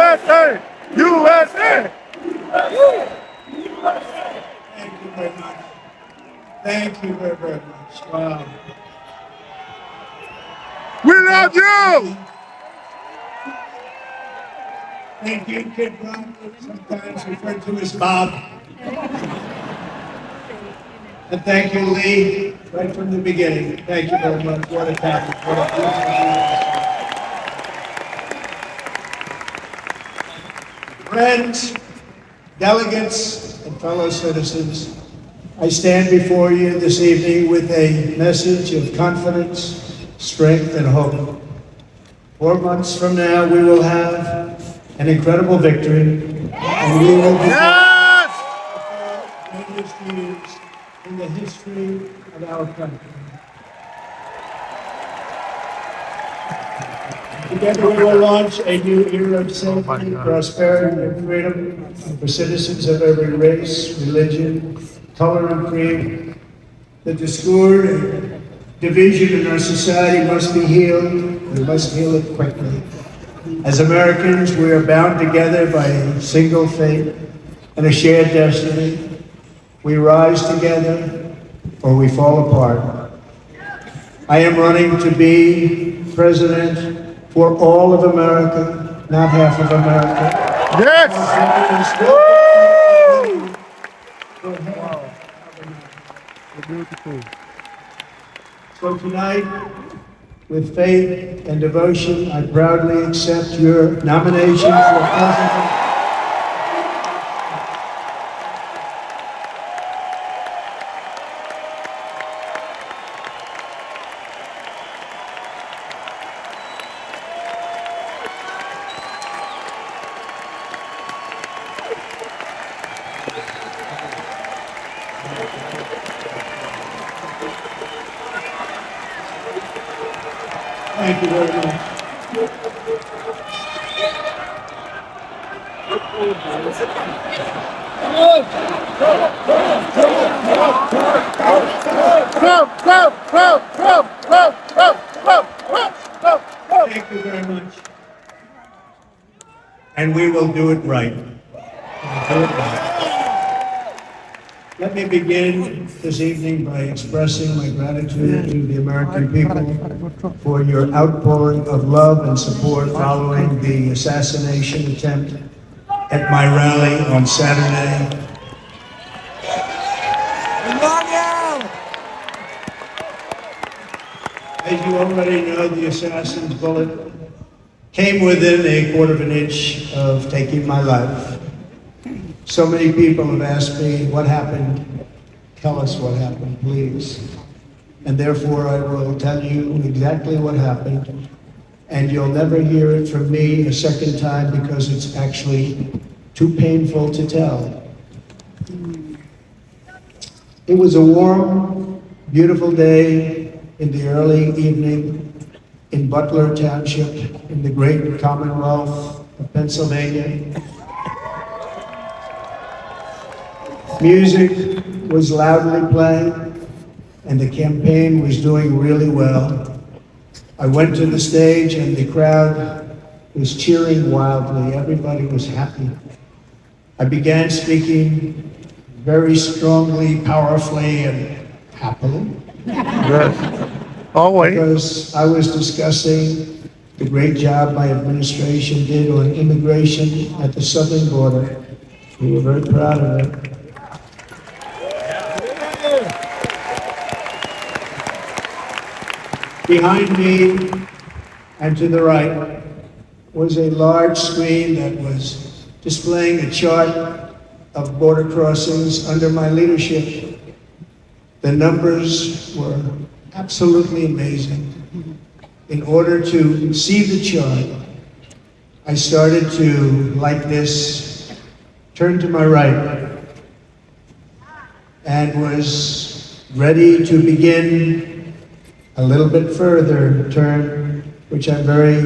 USA! USA! Thank you very much. Thank you very, very much. Wow. We love you! Thank you, Kid Rock, sometimes referred to as Bob. And thank you, Lee, right from the beginning. Thank you very much. What a topic. What a beautiful friends, delegates, and fellow citizens, I stand before you this evening with a message of confidence, strength, and hope. 4 months from now, we will have an incredible victory, and we will be Yes! the greatest years in the history of our country. Together we will launch a new era of safety, prosperity, and freedom for citizens of every race, religion, color, and creed. The discord and division in our society must be healed. We must heal it quickly. As Americans, we are bound together by a single fate and a shared destiny. We rise together or we fall apart. I am running to be president for all of America, not half of America. Yes! Beautiful. So tonight, with faith and devotion, I proudly accept your nomination for president. Thank you very much. Thank you very much. And we will do it right. Let me begin this evening by expressing my gratitude to the American people for your outpouring of love and support following the assassination attempt at my rally on Saturday. As you already know, the assassin's bullet came within a quarter of an inch of taking my life. So many people have asked me, what happened? Tell us what happened, please. And therefore, I will tell you exactly what happened. And you'll never hear it from me a second time because it's actually too painful to tell. It was a warm, beautiful day in the early evening in Butler Township in the great Commonwealth of Pennsylvania. Music was loudly playing, and the campaign was doing really well. I went to the stage, and the crowd was cheering wildly. Everybody was happy. I began speaking very strongly, powerfully, and happily. Yes. Always. Because I was discussing the great job my administration did on immigration at the southern border. We were very proud of it. Behind me and to the right was a large screen that was displaying a chart of border crossings under my leadership. The numbers were absolutely amazing. In order to see the chart, I started to, like this, turn to my right and was ready to begin a little bit further turn, which I'm very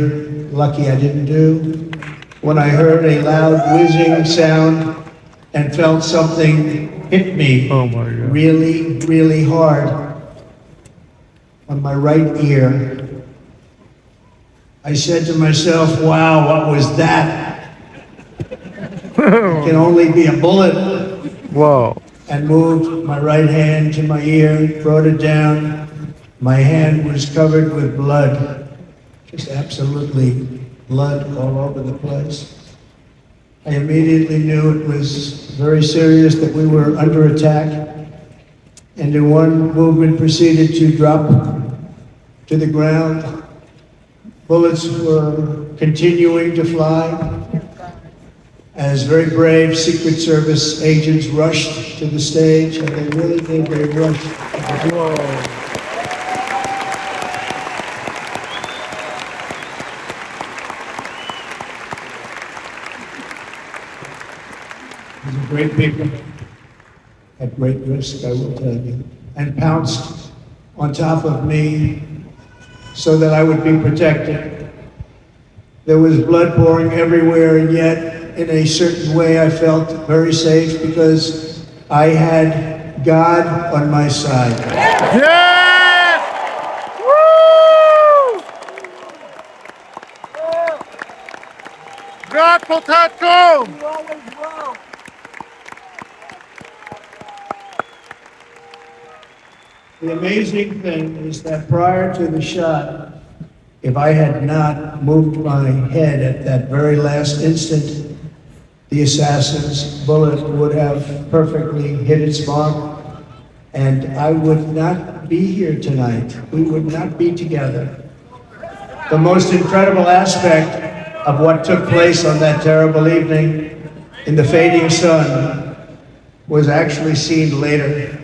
lucky I didn't do, when I heard a loud whizzing sound and felt something hit me really, really hard on my right ear. I said to myself, wow, what was that? can only be a bullet, Whoa. and moved my right hand to my ear, brought it down. My hand was covered with blood, just absolutely blood all over the place. I immediately knew it was very serious, that we were under attack, and in one movement proceeded to drop to the ground. Bullets were continuing to fly as very brave Secret Service agents rushed to the stage, and they really did, they rushed. Whoa. These are great people, at great risk, I will tell you, and pounced on top of me so that I would be protected. There was blood pouring everywhere, and yet, in a certain way, I felt very safe because I had God on my side. Yes! Woo! God protect you! The amazing thing is that prior to the shot, if I had not moved my head at that very last instant, the assassin's bullet would have perfectly hit its mark, and I would not be here tonight. We would not be together. The most incredible aspect of what took place on that terrible evening in the fading sun was actually seen later.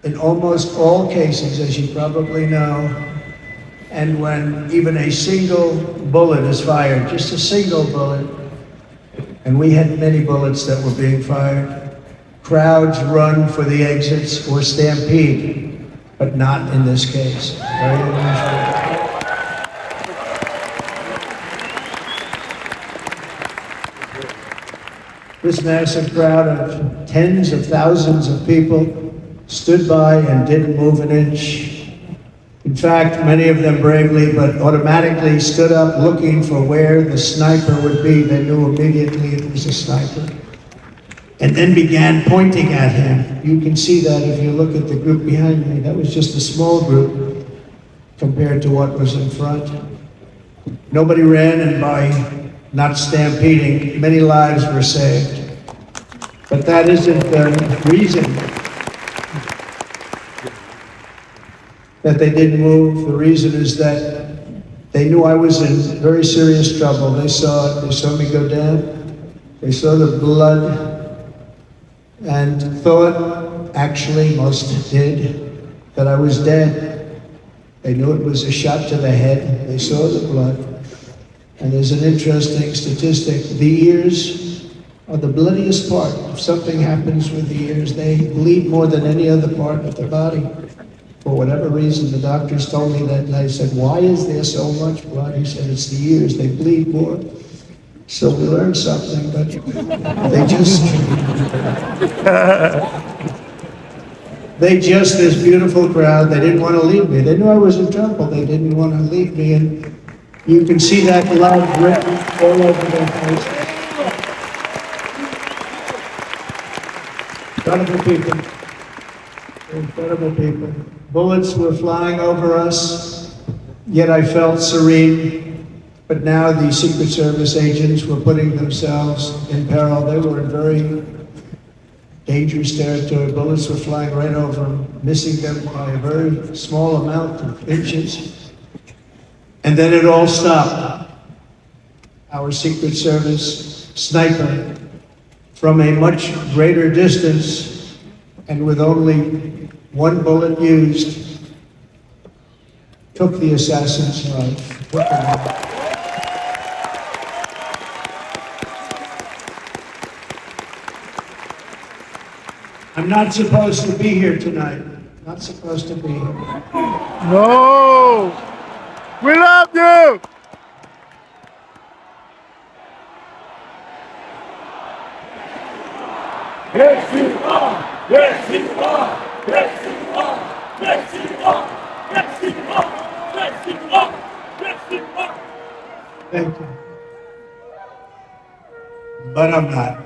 In almost all cases, as you probably know, and when even a single bullet is fired, just a single bullet, and we had many bullets that were being fired, crowds run for the exits or stampede, but not in this case. Very unusual. This massive crowd of tens of thousands of people stood by and didn't move an inch. In fact, many of them bravely, but automatically stood up looking for where the sniper would be. They knew immediately it was a sniper. And then began pointing at him. You can see that if you look at the group behind me. That was just a small group compared to what was in front. Nobody ran, and by not stampeding, many lives were saved. But that isn't the reason that they didn't move. The reason is that they knew I was in very serious trouble. They saw it. They saw me go down. They saw the blood and thought, actually most did, that I was dead. They knew it was a shot to the head. They saw the blood. And there's an interesting statistic. The ears are the bloodiest part. If something happens with the ears, they bleed more than any other part of their body. For whatever reason, the doctors told me that, and I said, why is there so much blood? He said, it's the ears, they bleed more. So we learned something, but this beautiful crowd, they didn't want to leave me. They knew I was in trouble. They didn't want to leave me, and you can see that blood written all over their faces. Incredible people. Incredible people. Bullets were flying over us, yet I felt serene. But now the Secret Service agents were putting themselves in peril. They were in very dangerous territory. Bullets were flying right over them, missing them by a very small amount of inches. And then it all stopped. Our Secret Service sniper, from a much greater distance and with only one bullet used, took the assassin's life. I'm not supposed to be here tonight. Not supposed to be here. No! We love you! Yes, you are! Yes, you are! Yes, you are! Yes, you are! Yes, you are! Yes, you are! Yes, you are! Thank you. But I'm not.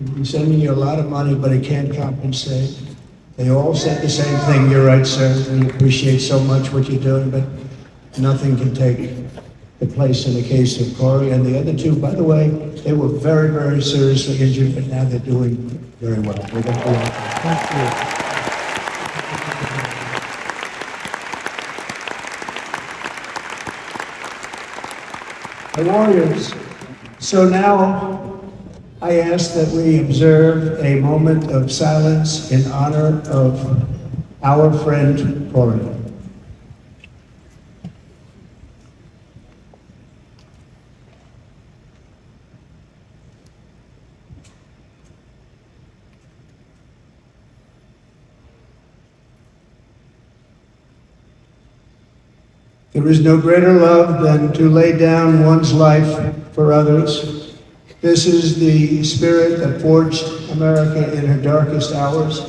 We're sending you a lot of money, but it can't compensate. They all said the same thing. You're right, sir. We appreciate so much what you're doing, but nothing can take the place in the case of Corey. And the other two, by the way, they were very, very seriously injured, but now they're doing very well. Thank you. The Warriors. So now I ask that we observe a moment of silence in honor of our friend Corey. There is no greater love than to lay down one's life for others. This is the spirit that forged America in her darkest hours,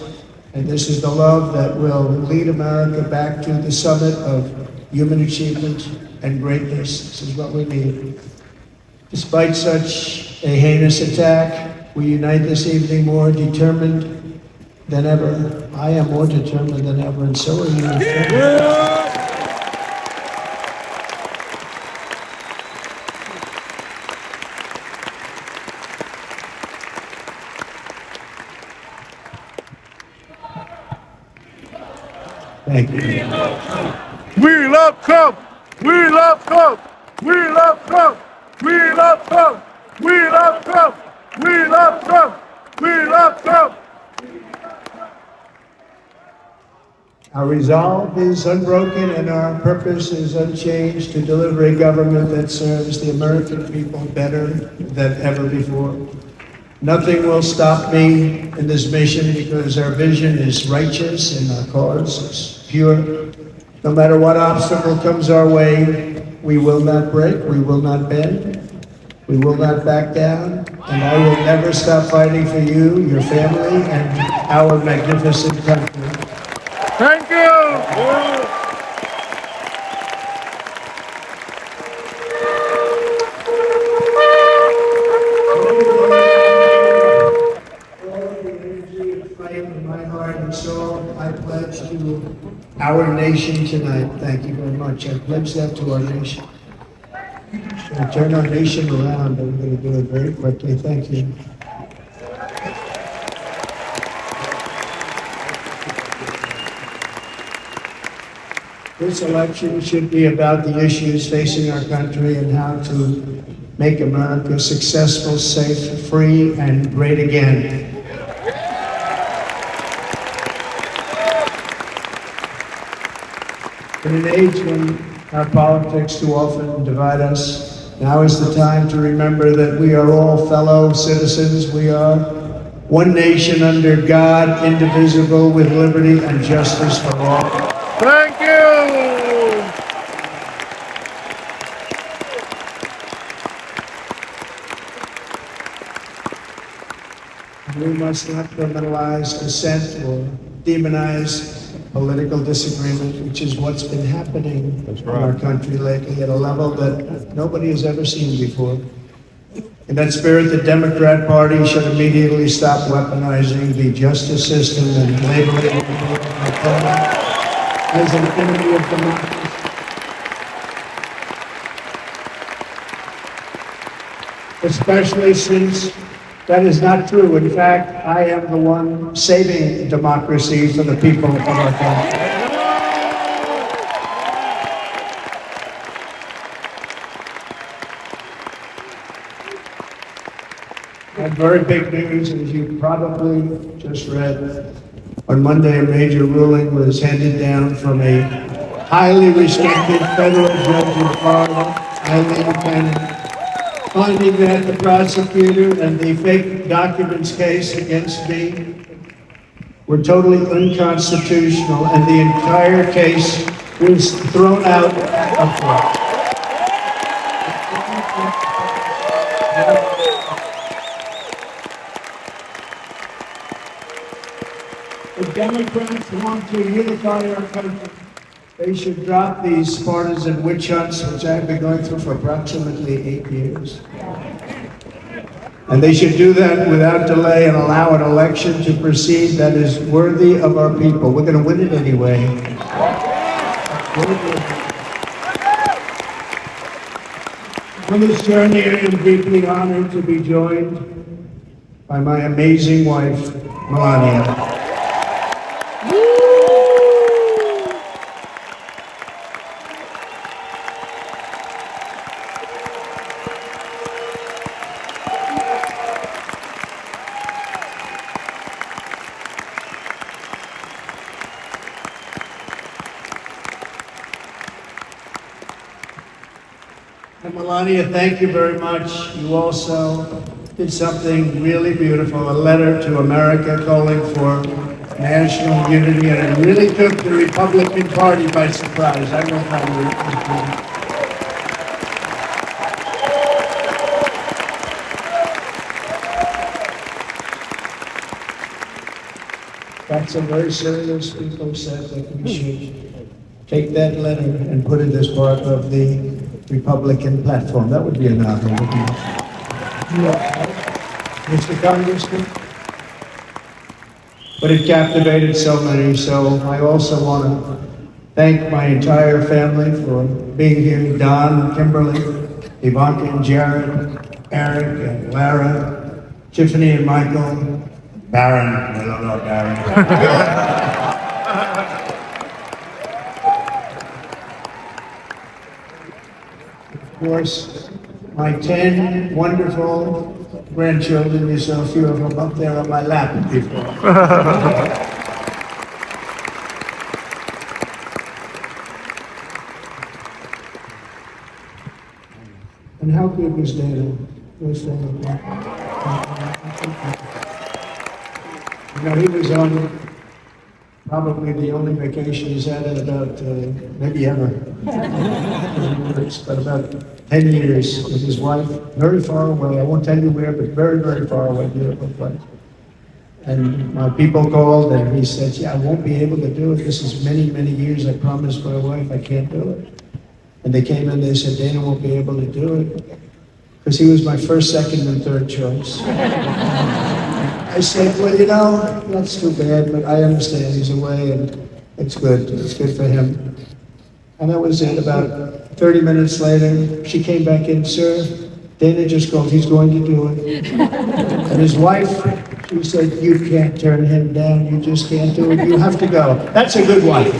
and this is the love that will lead America back to the summit of human achievement and greatness. This is what we need. Despite such a heinous attack, we unite this evening more determined than ever. I am more determined than ever, and so are you. Thank you. We love Trump! We love Trump! We love Trump! We love Trump! We love Trump! We love Trump! We love Trump! Our resolve is unbroken and our purpose is unchanged to deliver a government that serves the American people better than ever before. Nothing will stop me in this mission because our vision is righteous and our cause is pure. No matter what obstacle comes our way, we will not break, we will not bend, we will not back down, and I will never stop fighting for you, your family, and our magnificent country. Thank you! I pledge to our nation tonight. Thank you very much. I pledge that to our nation. I'm going to turn our nation around, and we're going to do it very quickly. Thank you. This election should be about the issues facing our country and how to make America successful, safe, free, and great again. In an age when our politics too often divide us, now is the time to remember that we are all fellow citizens. We are one nation under God, indivisible, with liberty and justice for all. Thank you! We must not criminalize dissent or demonize political disagreement, which is what's been happening in our country lately at a level that nobody has ever seen before. In that spirit, the Democrat Party should immediately stop weaponizing the justice system and labeling it as an enemy of democracy. Especially since that is not true. In fact, I am the one saving democracy for the people of our country. And very big news, as you probably just read, on Monday a major ruling was handed down from a highly respected federal judge in Florida, highly independent, finding that the prosecutor and the fake documents case against me were totally unconstitutional, and the entire case was thrown out of court. The Democrats want to unify our country. They should drop these partisan witch hunts, which I've been going through for approximately 8 years. And they should do that without delay and allow an election to proceed that is worthy of our people. We're going to win it anyway. On this journey, I am deeply honored to be joined by my amazing wife, Melania. And Melania, thank you very much. You also did something really beautiful, a letter to America calling for national unity, and it really took the Republican Party by surprise. I don't know how you. That's a very serious. People said that we should take that letter and put it as part of the Republican platform. That would be an honor, wouldn't it? Mr. Congressman? But it captivated so many, so I also want to thank my entire family for being here. Don, Kimberly, Ivanka and Jared, Eric and Lara, Tiffany and Michael, Baron, I don't know Baron. Of course, my 10 wonderful grandchildren, you saw a few of them up there on my lap before. And how good was Dana? You know, he was on probably the only vacation he's had in about, maybe ever, but about 10 years with his wife, very far away. I won't tell you where, but very, very far away, beautiful place. And my people called and he said, yeah, I won't be able to do it. This is many, many years. I promised my wife I can't do it. And they came in, they said, Dana won't be able to do it. Because he was my first, second, and third choice. I said, well, you know, that's too bad, but I understand he's away, and it's good. It's good for him. And that was it. About 30 minutes later, she came back in, sir, Dana just called, he's going to do it. And his wife, she said, you can't turn him down, you just can't do it, you have to go. That's a good wife.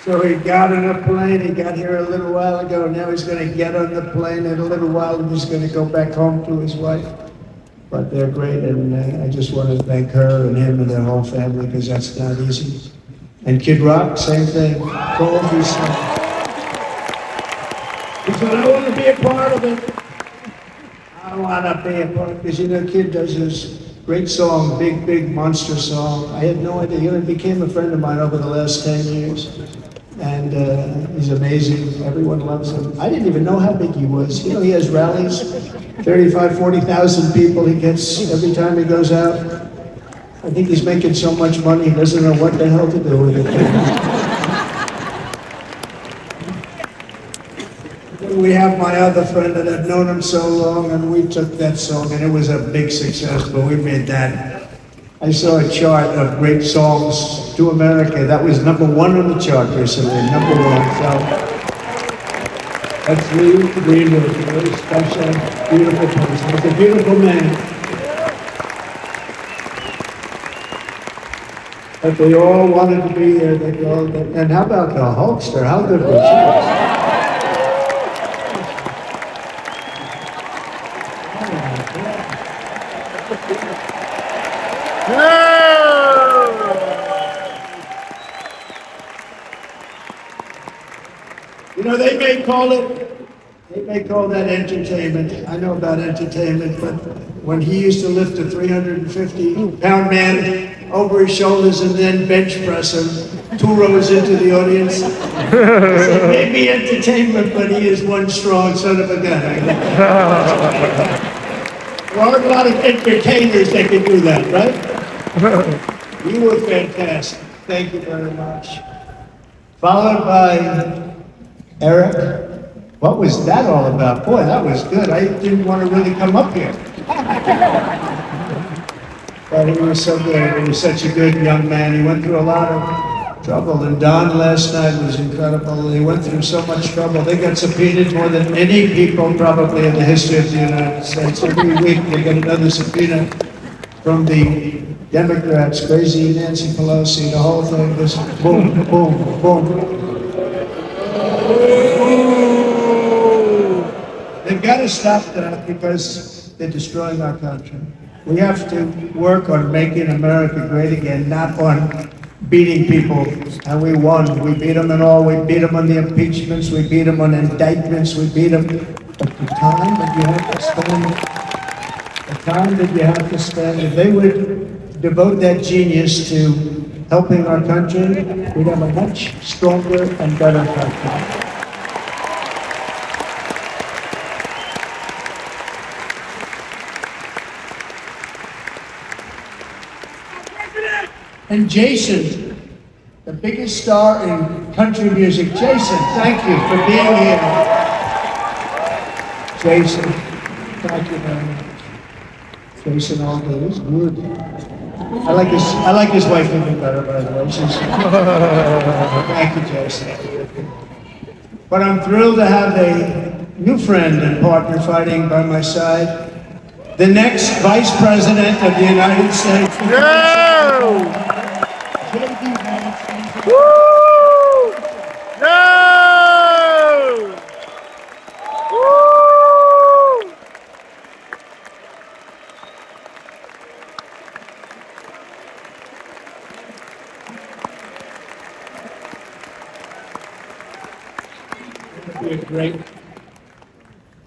So he got on a plane, he got here a little while ago, now he's going to get on the plane in a little while and he's going to go back home to his wife. But they're great, and I just want to thank her and him and their whole family, because that's not easy. And Kid Rock, same thing. Cole, he said, I want to be a part of it. I want to be a part, because you know, Kid does this great song, big, big monster song. I had no idea. He became a friend of mine over the last 10 years. And he's amazing. Everyone loves him. I didn't even know how big he was. You know, he has rallies, 35, 40,000 people he gets every time he goes out. I think he's making so much money, he doesn't know what the hell to do with it. We have my other friend that I've known him so long, and we took that song, and it was a big success, but we made that. I saw a chart of great songs to America. That was #1 on the chart recently, #1. So that's Lee Greenwood, a very special, beautiful person. He's a beautiful man. But they all wanted to be here. And how about the Hulkster? How good was she? You know, they may call that entertainment. I know about entertainment, but when he used to lift a 350-pound man over his shoulders and then bench press him 2 rows into the audience, it may be entertainment, but he is one strong son of a gun. There aren't a lot of entertainers that can do that, right? You were fantastic. Thank you very much. Followed by Eric. What was that all about? Boy, that was good. I didn't want to really come up here. But he was so good. He was such a good young man. He went through a lot of trouble. And Don last night was incredible. He went through so much trouble. They got subpoenaed more than any people probably in the history of the United States. Every week they get another subpoena from the Democrats, crazy Nancy Pelosi, the whole thing was boom, boom, boom. They've got to stop that because they're destroying our country. We have to work on making America great again, not on beating people. And we won. We beat them in all. We beat them on the impeachments. We beat them on indictments. We beat them. But the time that you have to spend, if they would devote that genius to helping our country, we'd have a much stronger and better country. And Jason, the biggest star in country music. Jason, thank you for being here. Jason, thank you very much. Jason all day is good. I like his wife even better, by the way. Thank you, Jason. But I'm thrilled to have a new friend and partner fighting by my side. The next Vice President of the United States. No! Woo! No! Woo! Be a great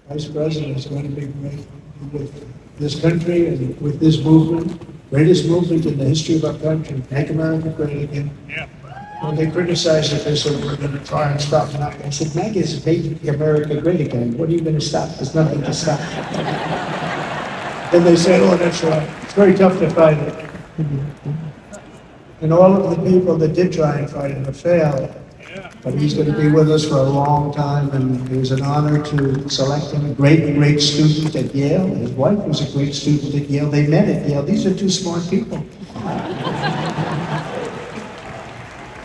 Vice President is going to be great with this country and with this movement, greatest movement in the history of our country, make America great again. Yeah. When they criticized it, they said, we're going to try and stop it. I said, Meg is making America great again. What are you going to stop? There's nothing to stop. Then they said, oh, that's right. It's very tough to fight it. And all of the people that did try and fight it have failed. But he's going to be with us for a long time, and it was an honor to select him. A great student at Yale. His wife was a great student at Yale. They met at Yale. These are two smart people.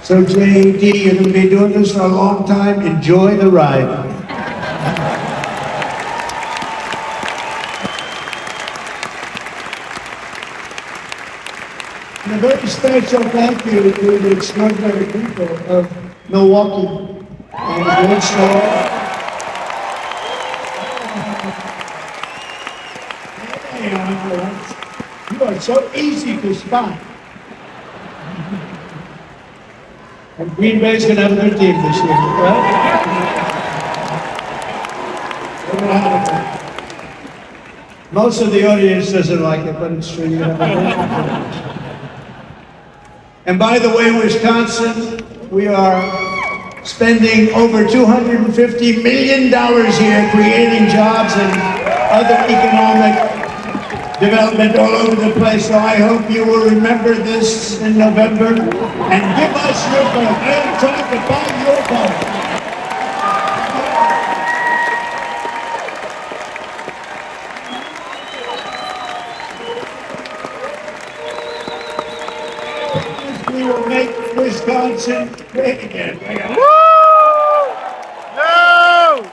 So JD, you're going to be doing this for a long time. Enjoy the ride. And a very special thank you to the extraordinary people of Milwaukee and the great store. You are so easy to spot. And Green Bay's going to have a good team this year, right? Most of the audience doesn't like it, but it's true. You have a and by the way, Wisconsin, we are spending over $250 million here creating jobs and other economic development all over the place. So I hope you will remember this in November and give us your vote. I am trying to buy your vote. We will make Wisconsin great again. Woo! No!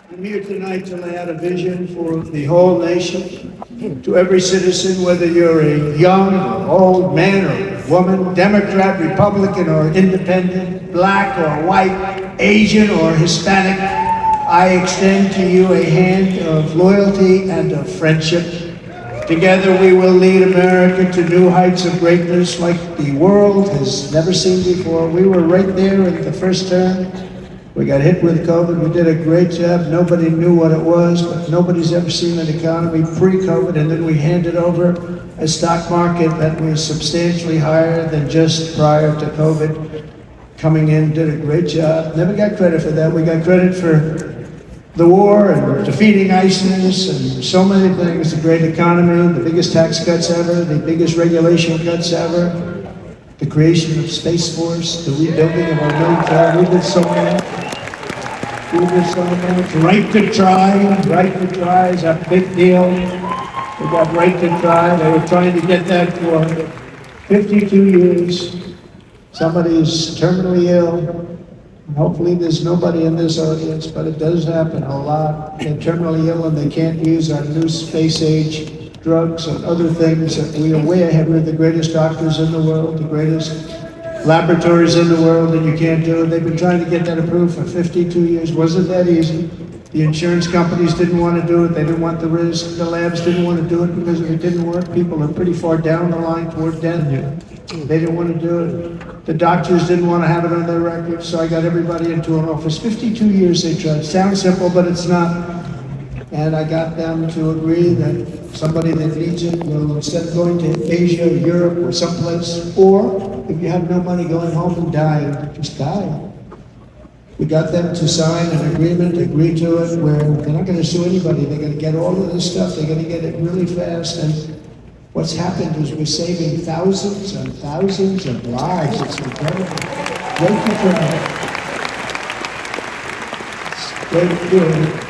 I'm here tonight to lay out a vision for the whole nation, to every citizen, whether you're a young or old man or woman, Democrat, Republican or independent, black or white, Asian or Hispanic. I extend to you a hand of loyalty and of friendship. Together we will lead America to new heights of greatness like the world has never seen before. We were right there in the first term. We got hit with COVID. We did a great job. Nobody knew what it was, but nobody's ever seen an economy pre-COVID. And then we handed over a stock market that was substantially higher than just prior to COVID. Coming in, did a great job. Never got credit for that. We got credit for the war and defeating ISIS and so many things, the great economy, the biggest tax cuts ever, the biggest regulation cuts ever, the creation of Space Force, the rebuilding of our military. We did so much. We did so much. Right to try is a big deal. We got right to try. They were trying to get that for 52 years. Somebody's terminally ill. Hopefully there's nobody in this audience, but it does happen a lot. They're terminally ill and they can't use our new space age drugs and other things that we are way ahead. We're the greatest doctors in the world, the greatest laboratories in the world, and you can't do it. They've been trying to get that approved for 52 years. Wasn't that easy? The insurance companies didn't want to do it. They didn't want the risk. The labs didn't want to do it because if it didn't work, people are pretty far down the line toward death. They didn't want to do it. The doctors didn't want to have it on their records, so I got everybody into an office. 52 years they tried. Sounds simple, but it's not. And I got them to agree that somebody that needs it will, instead of going to Asia or Europe or someplace, or if you have no money, going home and die, just die. We got them to sign an agreement, agree to it, where they're not going to sue anybody. They're going to get all of this stuff. They're going to get it really fast. And what's happened is we're saving thousands and thousands of lives. It's incredible. Great to try. Great to do it.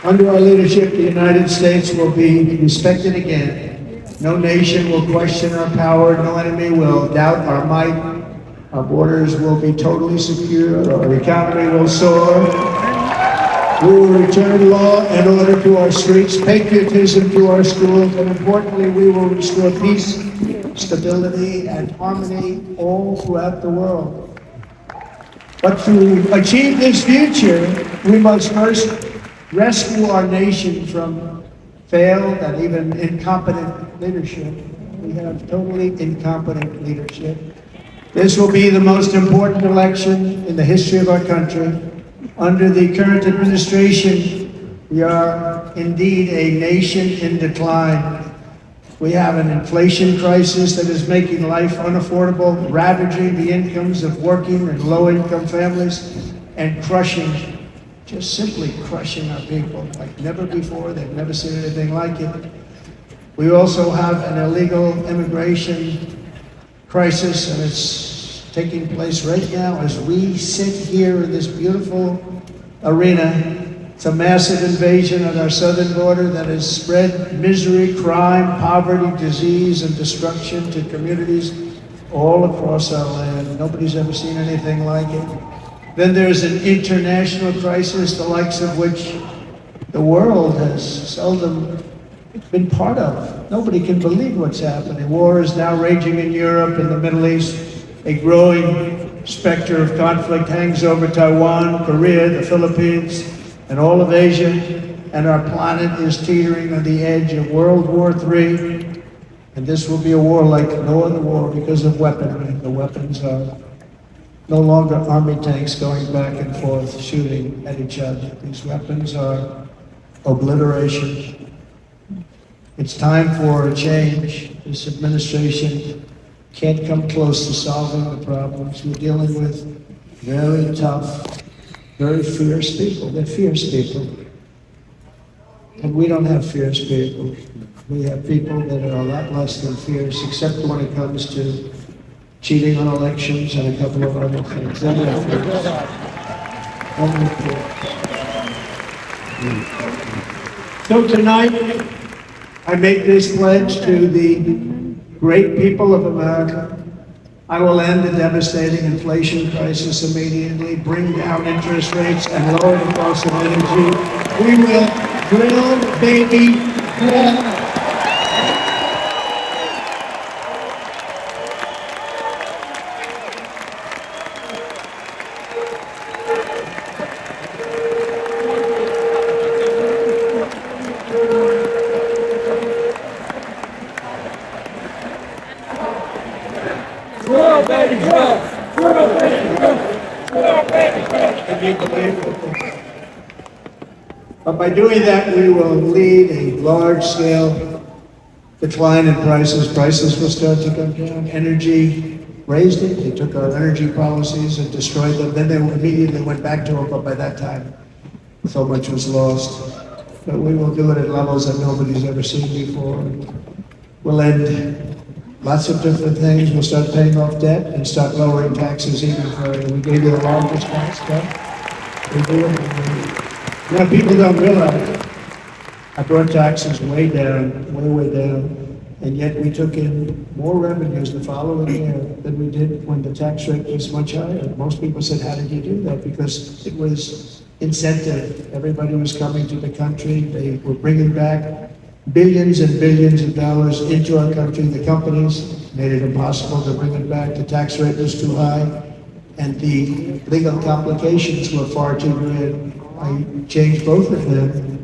Under our leadership, the United States will be respected again. No nation will question our power. No enemy will doubt our might. Our borders will be totally secure. Our economy will soar. We will return law and order to our streets, patriotism to our schools, and importantly, we will restore peace, stability, and harmony all throughout the world. But to achieve this future, we must first rescue our nation from failed and even incompetent leadership. We have totally incompetent leadership. This will be the most important election in the history of our country. Under the current administration, we are indeed a nation in decline. We have an inflation crisis that is making life unaffordable, ravaging the incomes of working and low-income families, and crushing, just simply crushing our people like never before. They've never seen anything like it. We also have an illegal immigration crisis, and it's taking place right now as we sit here in this beautiful arena. It's a massive invasion at our southern border that has spread misery, crime, poverty, disease, and destruction to communities all across our land. Nobody's ever seen anything like it. Then there's an international crisis, the likes of which the world has seldom been part of. Nobody can believe what's happening. War is now raging in Europe and the Middle East. A growing specter of conflict hangs over Taiwan, Korea, the Philippines, and all of Asia, and our planet is teetering on the edge of World War III. And this will be a war like no other war because of weaponry. The weapons are no longer army tanks going back and forth shooting at each other. These weapons are obliteration. It's time for a change. This administration can't come close to solving the problems. We're dealing with very tough, very fierce people. They're fierce people. And we don't have fierce people. We have people that are a lot less than fierce, except when it comes to cheating on elections and a couple of other things. Then they're fierce. So tonight, I make this pledge to the great people of America. I will end the devastating inflation crisis immediately, bring down interest rates, and lower the cost of energy. We will drill, baby, drill. But by doing that, we will lead a large-scale decline in prices. Prices will start to come down. Energy raised it. They took our energy policies and destroyed them. Then they immediately went back to it, but by that time, So much was lost. But we will do it at levels that nobody's ever seen before. We'll end lots of different things. We'll start paying off debt and start lowering taxes even further. We gave you the largest tax cut. We do it. You know, people don't realize I brought taxes way down, way down. And yet we took in more revenues the following year than we did when the tax rate was much higher. Most people said, how did you do that? Because it was incentive. Everybody was coming to the country. They were bringing back billions and billions of dollars into our country. The companies made it impossible to bring it back. The tax rate was too high, and the legal complications were far too great. I changed both of them.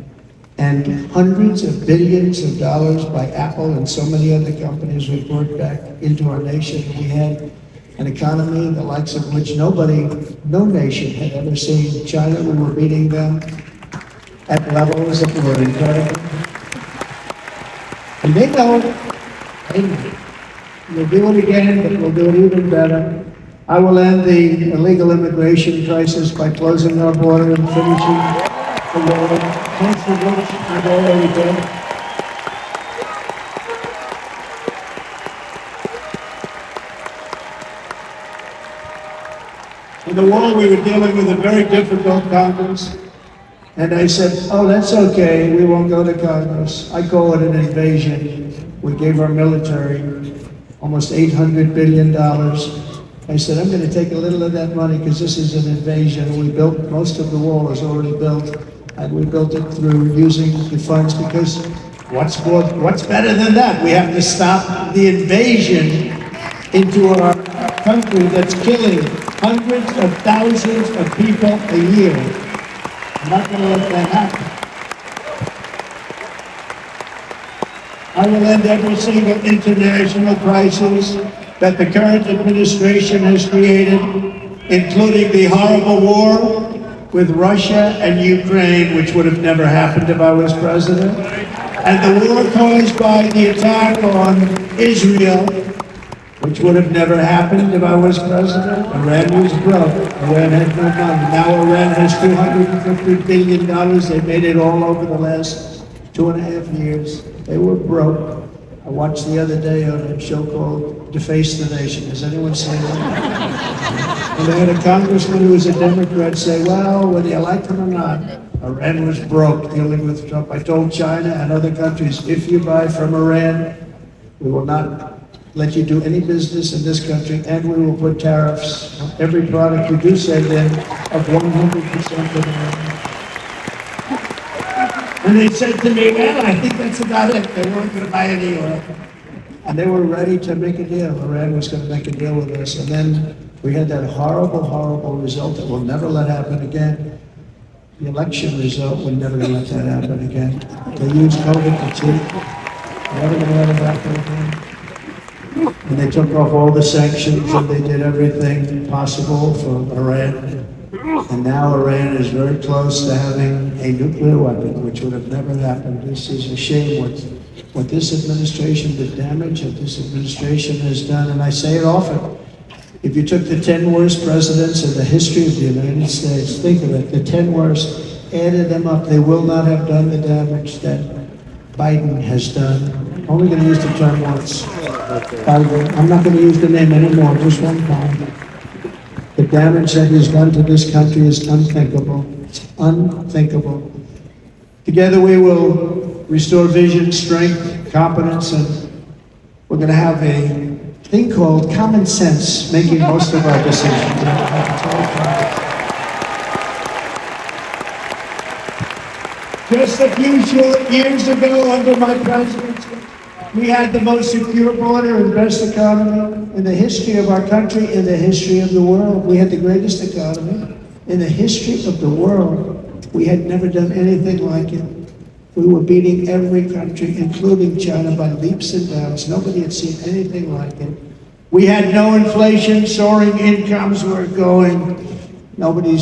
And hundreds of billions of dollars by Apple and so many other companies were brought back into our nation. We had an economy the likes of which no nation had ever seen. China, we were beating them at levels that were incredible. And they know, we'll do it again, but we'll do it even better. I will end the illegal immigration crisis by closing our border and finishing the war. Thanks for what we've already done. In the war, we were dealing with a very difficult Congress, and I said, oh, that's okay, we won't go to Congress. I call it an invasion. We gave our military almost $800 billion. I said, I'm going to take a little of that money because this is an invasion. We built, most of the wall is already built, and we built it through using the funds because what's better than that? We have to stop the invasion into our country that's killing hundreds of thousands of people a year. I'm not going to let that happen. I will end every single international crisis that the current administration has created, including the horrible war with Russia and Ukraine, which would have never happened if I was president, and the war caused by the attack on Israel, which would have never happened if I was president. Iran was broke. Iran had no money. Now Iran has $250 billion. They made it all over the last 2.5 years. They were broke. I watched the other day on a show called Deface the Nation. Has anyone seen that? And they had a congressman who was a Democrat say, well, whether you like him or not, Iran was broke dealing with Trump. I told China and other countries, if you buy from Iran, we will not let you do any business in this country, and we will put tariffs on every product you do send in of 100% of Iran. And they said to me, well, I think that's about it. They weren't going to buy any oil. And they were ready to make a deal. Iran was going to make a deal with us. And then we had that horrible, horrible result that we'll never let happen again. The election result, we're never going to let that happen again. They used COVID to cheat. We're never going to let it happen again. And they took off all the sanctions and they did everything possible for Iran. And now Iran is very close to having a nuclear weapon, which would have never happened. This is a shame what this administration, the damage that this administration has done. And I say it often. If you took the 10 worst presidents in the history of the United States, think of it, the 10 worst, added them up, they will not have done the damage that Biden has done. I'm only going to use the term once. Biden. I'm not going to use the name anymore, just one time. The damage that he's done to this country is unthinkable. It's unthinkable. Together we will restore vision, strength, competence, and we're going to have a thing called common sense making most of our decisions. Just a few short years ago, under my presidency, we had the most secure border and best economy in the history of our country, in the history of the world. We had the greatest economy in the history of the world. We had never done anything like it. We were beating every country, including China, by leaps and bounds. Nobody had seen anything like it. We had no inflation, soaring incomes were going. Nobody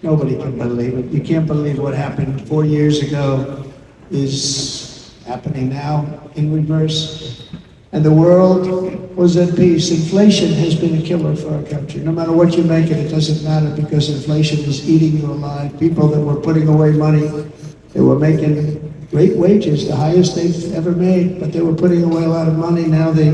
can believe it. You can't believe what happened 4 years ago is happening now in reverse. And the world was at peace. Inflation has been a killer for our country. No matter what you make it, it doesn't matter because inflation is eating you alive. People that were putting away money, they were making great wages, the highest they've ever made, but they were putting away a lot of money. Now they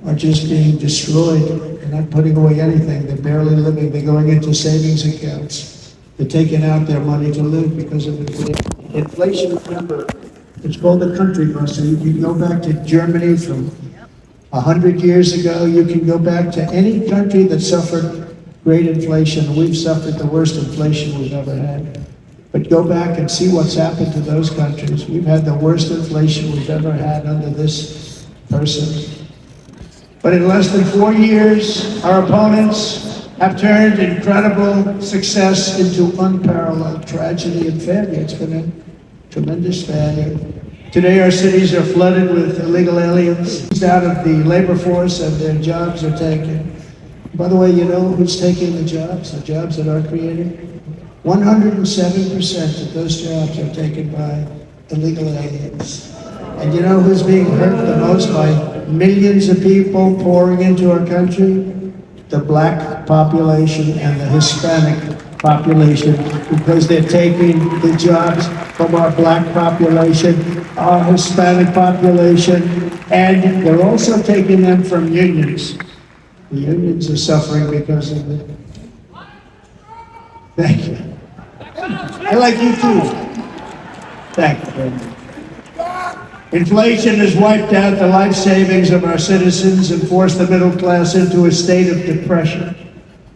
are just being destroyed. They're not putting away anything. They're barely living. They're going into savings accounts. They're taking out their money to live because of inflation. Inflation, remember, it's called the country buster. You can go back to Germany from 100 years ago. You can go back to any country that suffered great inflation. We've suffered the worst inflation we've ever had. But go back and see what's happened to those countries. We've had the worst inflation we've ever had under this person. But in less than 4 years, our opponents have turned incredible success into unparalleled tragedy and failure. It's been a tremendous failure. Today, our cities are flooded with illegal aliens out of the labor force, and their jobs are taken. By the way, you know who's taking the jobs that are created? 107% of those jobs are taken by illegal aliens. And you know who's being hurt the most by millions of people pouring into our country? The black population and the Hispanic population, because they're taking the jobs from our black population, our Hispanic population, and they're also taking them from unions. The unions are suffering because of it. Thank you. I like you too. Thank you very much. Inflation has wiped out the life savings of our citizens and forced the middle class into a state of depression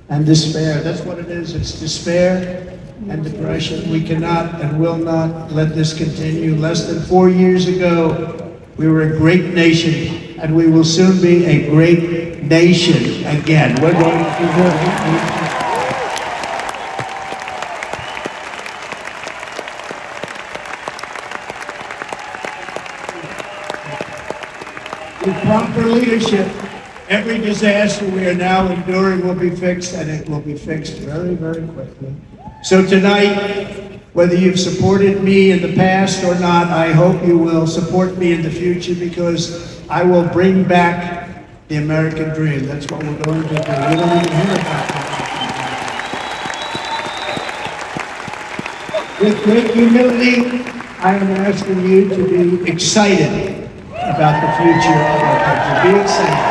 and despair. That's what it is. It's despair and depression. We cannot and will not let this continue. Less than 4 years ago, we were a great nation, and we will soon be a great nation again. We're going to be good. With proper leadership, every disaster we are now enduring will be fixed, and it will be fixed very, very quickly. So tonight, whether you've supported me in the past or not, I hope you will support me in the future, because I will bring back the American dream. That's what we're going to do. You don't even hear about that. With great humility, I am asking you to be excited about the future of our country. Be excited.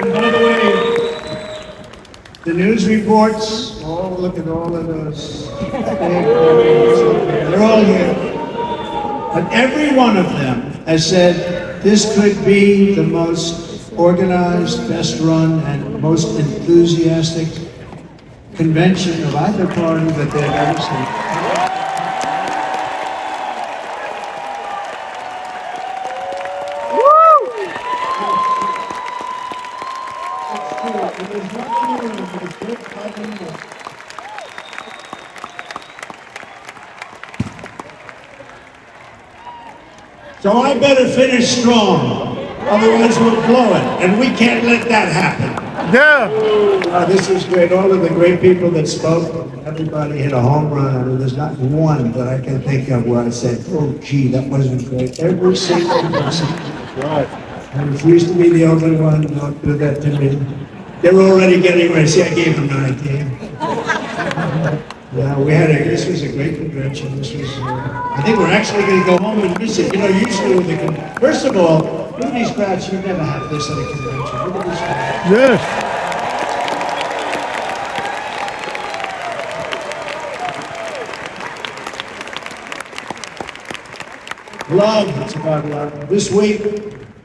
And by the way, the news reports, oh, look at all of those. They're all here. But every one of them has said this could be the most organized, best run, and most enthusiastic convention of either party that they've ever seen. So I better finish strong. Otherwise, we'll blow it, and we can't let that happen. Yeah. This is great. All of the great people that spoke, everybody hit a home run. I mean, there's not one that I can think of where I said, oh, gee, that wasn't great. Every single person. Right. I refuse to be the only one. Don't do that to me. They're already getting ready. See, I gave them an idea. Yeah, this was a great convention. I think we're actually going to go home and miss it. You know, usually first of all, look at these crowds. You never have this at a convention. Look at these crowds. Yes. Love, it's about love. This week,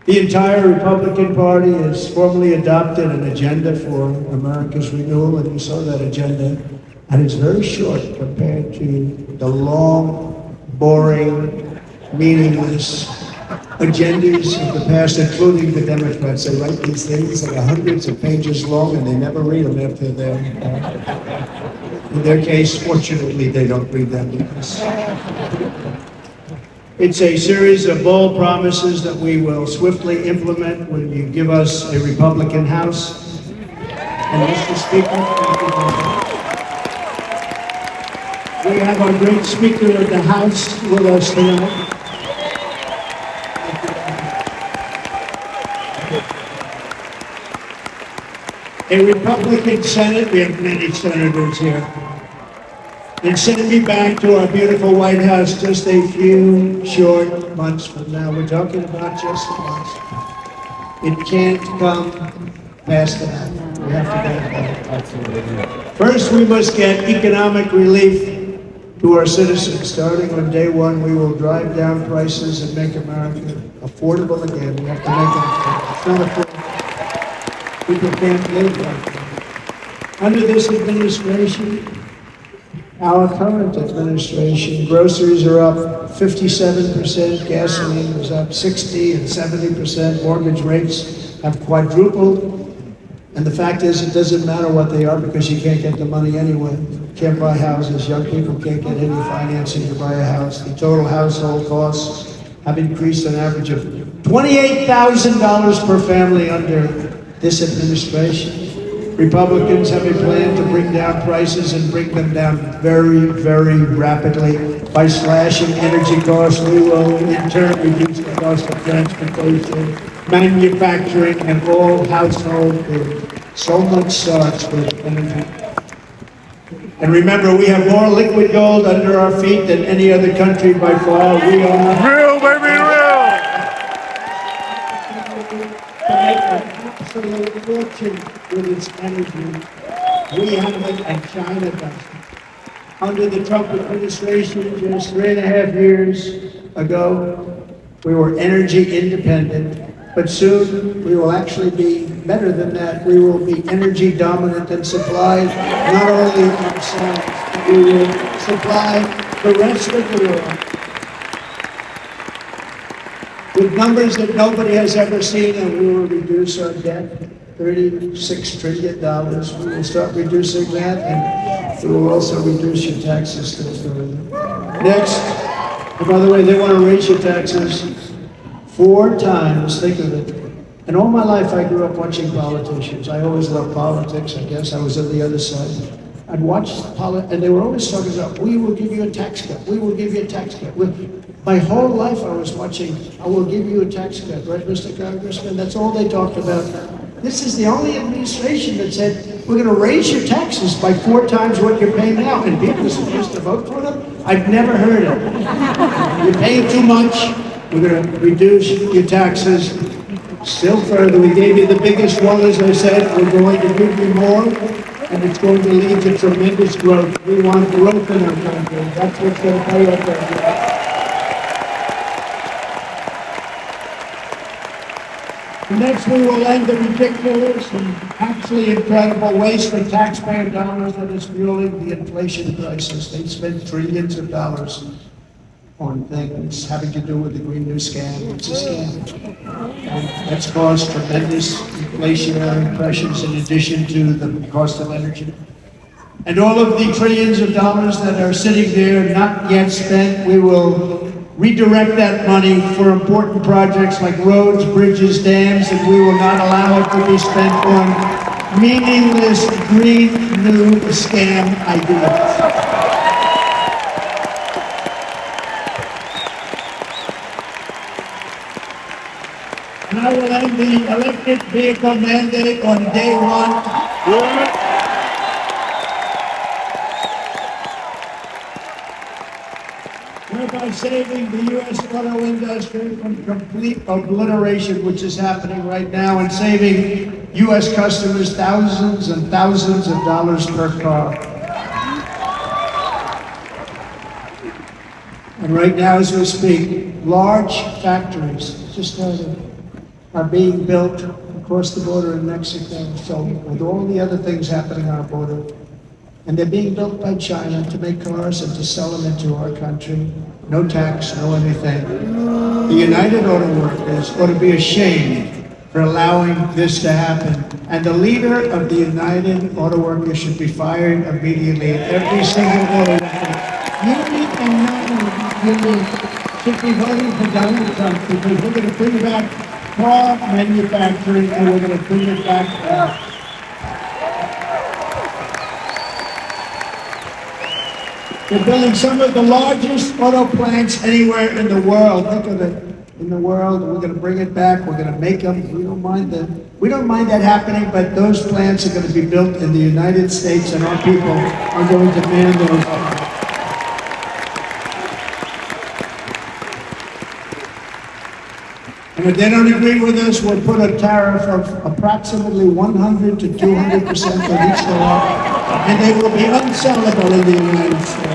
the entire Republican Party has formally adopted an agenda for America's renewal, and you saw that agenda. And it's very short compared to the long, boring, meaningless agendas of the past, including the Democrats. They write these things that are hundreds of pages long, and they never read them after they're... In their case, fortunately, they don't read them because... It's a series of bold promises that we will swiftly implement when you give us a Republican House. And Mr. Speaker, We have our great Speaker of the House with us tonight. A Republican Senate, we have many senators here, and send me back to our beautiful White House just a few short months from now. We're talking about just months. It can't come fast enough. We have to get it done. First, we must get economic relief to our citizens. Starting on day one, we will drive down prices and make America affordable again. We have to make it affordable. It's not affordable. People can't live like that. Under this administration, our current administration, groceries are up 57%, gasoline is up 60 and 70%, mortgage rates have quadrupled. And the fact is, it doesn't matter what they are because you can't get the money anyway. Can't buy houses, young people can't get any financing to buy a house. The total household costs have increased an average of $28,000 per family under this administration. Republicans have a plan to bring down prices and bring them down very, very rapidly. By slashing energy costs, we will in turn reduce the cost of transportation, manufacturing, and all household goods. So much starts with energy. And remember, we have more liquid gold under our feet than any other country by far. We are Real, baby, real. Absolute fortune with its energy. We have it and China does it. Under the Trump administration, just 3.5 years ago, we were energy independent, but soon we will actually be better than that. We will be energy dominant and supply not only ourselves, but we will supply the rest of the world. With numbers that nobody has ever seen, and we will reduce our debt, $36 trillion. We will start reducing that, and we will also reduce your taxes still further. Next, and by the way, they want to raise your taxes 4 times, think of it. And all my life I grew up watching politicians. I always loved politics, I guess. I was on the other side. I'd watch and they were always talking about, we will give you a tax cut, we will give you a tax cut. My whole life I was watching, I will give you a tax cut, right, Mr. Congressman? That's all they talked about. This is the only administration that said, we're going to raise your taxes by 4 times what you're paying now, and people are supposed to vote for them? I've never heard it. You're paying too much, we're going to reduce your taxes still further. We gave you the biggest one, as I said, we're going to give you more, and it's going to lead to tremendous growth. We want growth in our country. That's what's going to pay off. Next, we will end the ridiculous and actually incredible waste of taxpayer dollars that is fueling the inflation crisis. They spend trillions of dollars on things having to do with the Green New Scam. It's a scam. And that's caused tremendous inflationary pressures in addition to the cost of energy. And all of the trillions of dollars that are sitting there not yet spent, we will redirect that money for important projects like roads, bridges, dams, and we will not allow it to be spent on meaningless green new scam ideas. And I will end the electric vehicle mandate on day 1. By saving the U.S. auto industry from complete obliteration, which is happening right now, and saving U.S. customers thousands and thousands of dollars per car. And right now, as we speak, large factories just started, are being built across the border in Mexico, so with all the other things happening on our border. And they're being built by China to make cars and to sell them into our country. No tax, no anything. The United Auto Workers ought to be ashamed for allowing this to happen. And the leader of the United Auto Workers should be fired immediately. Every single auto worker, union and non-union, should be voting for Donald Trump because we're going to bring back car manufacturing and we're going to bring it back. They're building some of the largest auto plants anywhere in the world. Think of it, in the world. We're going to bring it back. We're going to make them. We don't mind that happening, but those plants are going to be built in the United States, and our people are going to man those. And if they don't agree with us, we'll put a tariff of approximately 100 to 200% on each car, and they will be unsellable in the United States.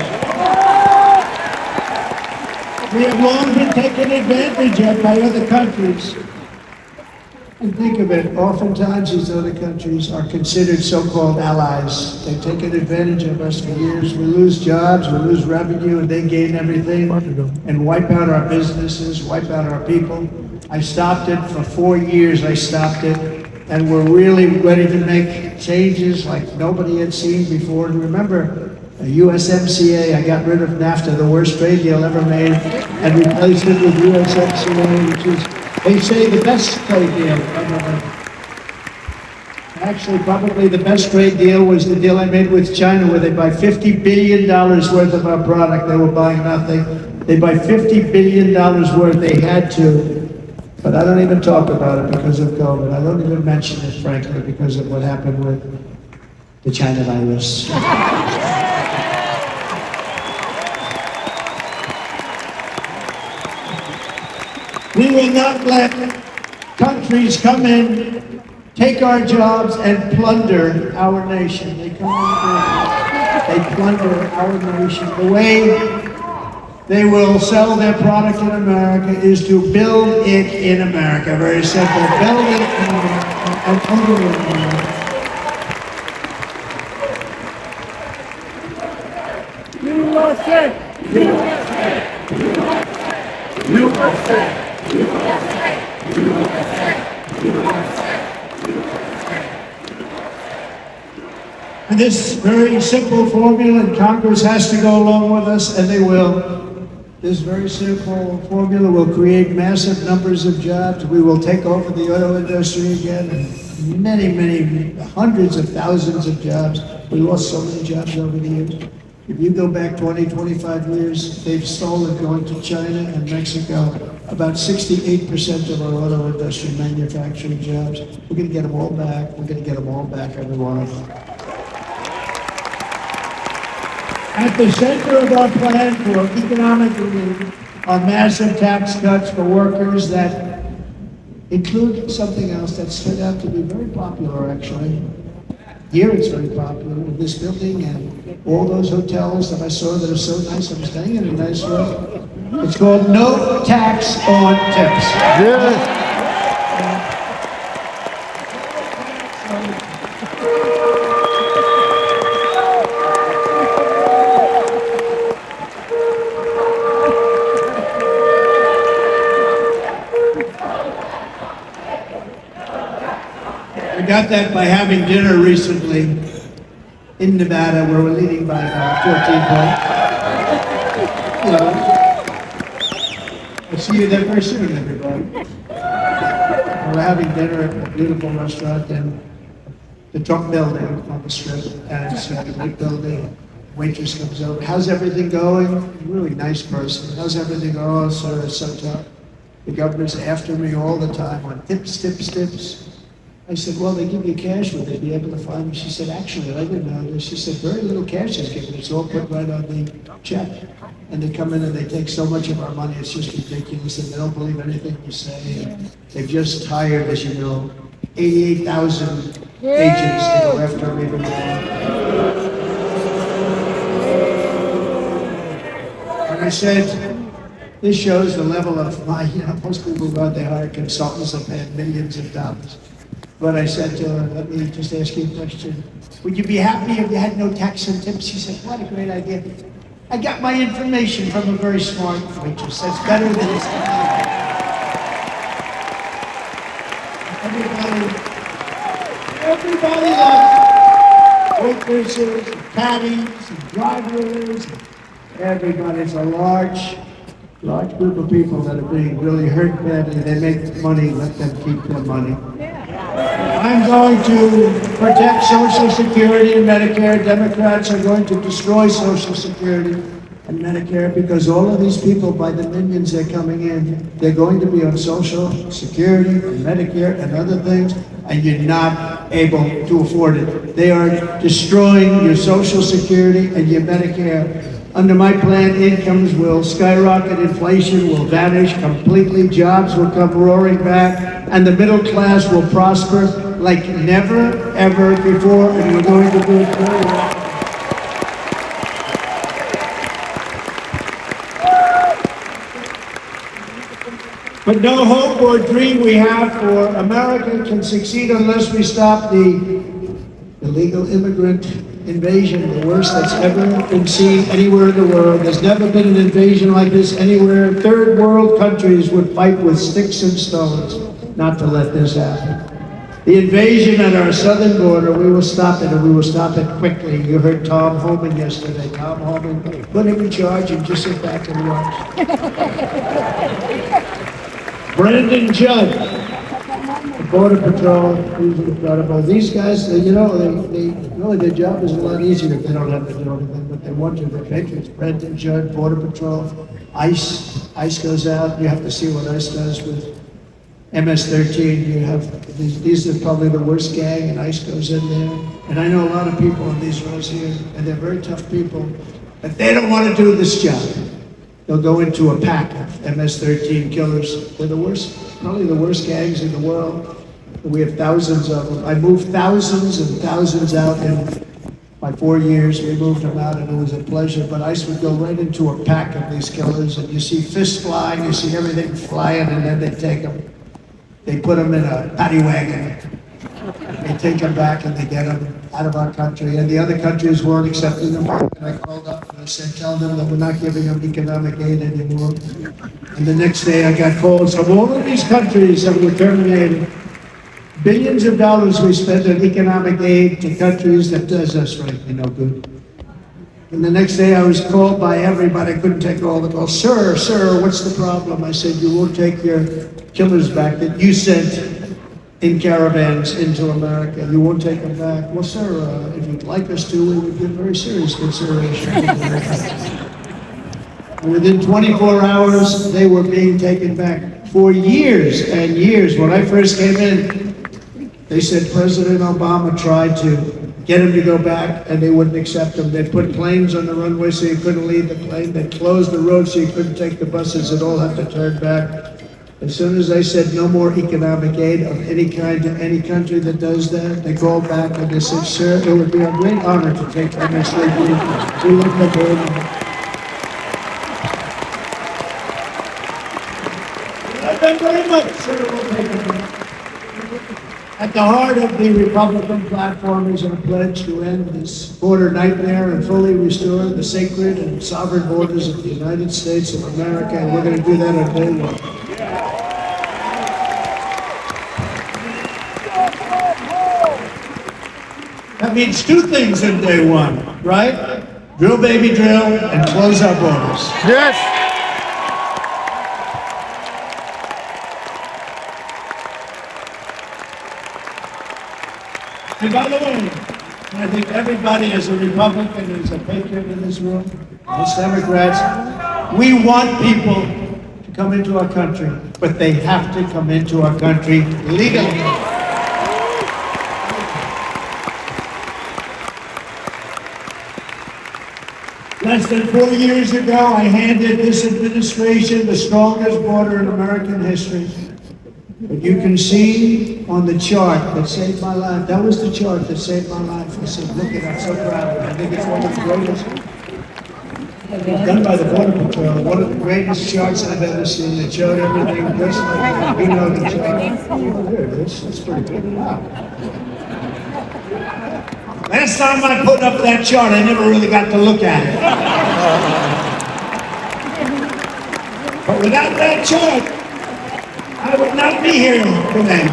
We have long been taken advantage of by other countries. And think of it, oftentimes these other countries are considered so-called allies. They've taken advantage of us for years. We lose jobs, we lose revenue, and they gain everything and wipe out our businesses, wipe out our people. I stopped it for 4 years, I stopped it, and we're really ready to make changes like nobody had seen before. And remember, USMCA, I got rid of NAFTA, the worst trade deal ever made, and replaced it with USMCA, which is, they say, the best trade deal ever made. Actually, probably the best trade deal was the deal I made with China, where they buy $50 billion worth of our product. They were buying nothing. They buy $50 billion worth. They had to. But I don't even talk about it because of COVID. I don't even mention it, frankly, because of what happened with the China virus. We will not let countries come in, take our jobs, and plunder our nation. They come in, they plunder our nation. The way they will sell their product in America is to build it in America. Very simple. Build it in America and own it in America. USA! USA! USA! And this very simple formula, and Congress has to go along with us, and they will. This very simple formula will create massive numbers of jobs. We will take over the auto industry again, and many, hundreds of thousands of jobs. We lost so many jobs over the years. If you go back 20, 25 years, they've stolen, going to China and Mexico, about 68% of our auto industry manufacturing jobs. We're going to get them all back. We're going to get them all back, every one of them. At the center of our plan for economic relief are massive tax cuts for workers that include something else that's turned out to be very popular, actually. Here it's very popular in this building and all those hotels that I saw that are so nice. I'm staying in a nice room. It's called no tax on tips. Yeah. We got that by having dinner recently in Nevada, where we're leading by 14 points. Hello. I'll see you there very soon, everybody. We're having dinner at a beautiful restaurant in the Trump building on the Strip, and it's a great building. Waitress comes over. How's everything going? Really nice person. How's everything going? Oh, sir, it's so tough. The governor's after me all the time on tips, tips, tips. I said, well, they give you cash. Would they be able to find me? She said, actually, I didn't know this. She said, very little cash is given. It's all put right on the check. And they come in and they take so much of our money, it's just ridiculous. And they don't believe anything you say. And they've just hired, as you know, 88,000 agents to go after them even more. And I said, this shows the level of my, most people go out, they hire consultants that pay millions of dollars. But I said to her, let me just ask you a question. Would you be happy if you had no tax and tips? She said, what a great idea. I got my information from a very smart waitress. That's better than it's Everybody loves waitresses, and caddies, and drivers. Everybody's a large group of people that are being really hurt badly. They make money, let them keep their money. I'm going to protect Social Security and Medicare. Democrats are going to destroy Social Security and Medicare because all of these people, by the millions they're coming in, they're going to be on Social Security and Medicare and other things, and you're not able to afford it. They are destroying your Social Security and your Medicare. Under my plan, incomes will skyrocket, inflation will vanish completely, jobs will come roaring back, and the middle class will prosper like never, ever before, and we're going to do it very well. But no hope or dream we have for America can succeed unless we stop the illegal immigrant invasion, the worst that's ever been seen anywhere in the world. There's never been an invasion like this anywhere. Third world countries would fight with sticks and stones not to let this happen. The invasion at our southern border, we will stop it, and we will stop it quickly. You heard Tom Homan yesterday. Tom Homan, put him in charge and just sit back and watch. Brandon Judd, the Border Patrol, he's incredible. These guys, you know, really their job is a lot easier if they don't have to do anything, but they want to. They're patriots. Brandon Judd, Border Patrol, ICE goes out. You have to see what ICE does with MS-13. You have these are probably the worst gang, and ICE goes in there. And I know a lot of people on these roads here, and they're very tough people, but they don't want to do this job. They'll go into a pack of MS-13 killers. They're the worst, probably the worst gangs in the world. We have thousands of them. I moved thousands and thousands out in my 4 years. We moved them out, and it was a pleasure. But ICE would go right into a pack of these killers, and you see fists flying, you see everything flying, and then they take them. They put them in a paddy wagon. They take them back, and they get them out of our country. And the other countries weren't accepting them. And I called up and I said, tell them that we're not giving them economic aid anymore. And the next day I got calls from all of these countries that were terminated. Billions of dollars we spend on economic aid to countries that does us frankly no good. And the next day I was called by everybody. I couldn't take all the calls. Sir, what's the problem? I said, you won't take your killers back that you sent in caravans into America. You won't take them back. Well, sir, if you'd like us to, we would give very serious consideration. And within 24 hours, they were being taken back for years and years. When I first came in, they said President Obama tried to get him to go back, and they wouldn't accept him. They'd put planes on the runway so you couldn't leave the plane. They'd close the road so you couldn't take the buses. They'd all have to turn back. As soon as I said no more economic aid of any kind to any country that does that, they called back and they said, sir, it would be a great honor to take MS-13. We looked at it. Thank you very much, sir. We'll take it. At the heart of the Republican platform is our pledge to end this border nightmare and fully restore the sacred and sovereign borders of the United States of America, and we're going to do that on day one. That means two things in day one, right? Drill, baby, drill, and close our borders. Yes. And by the way, I think everybody as a Republican is a patriot in this room, most Democrats, we want people to come into our country, but they have to come into our country legally. Less than 4 years ago, I handed this administration the strongest border in American history. But you can see on the chart that saved my life, that was the chart that saved my life. I said, look at it, I'm so proud of it. I think it's one of the greatest, done by the Border Patrol, one of the greatest charts I've ever seen that showed everything just like that. We know the chart. Oh, there it is. That's pretty good. Wow. Last time I put up that chart, I never really got to look at it. But without that chart, I would not be here today.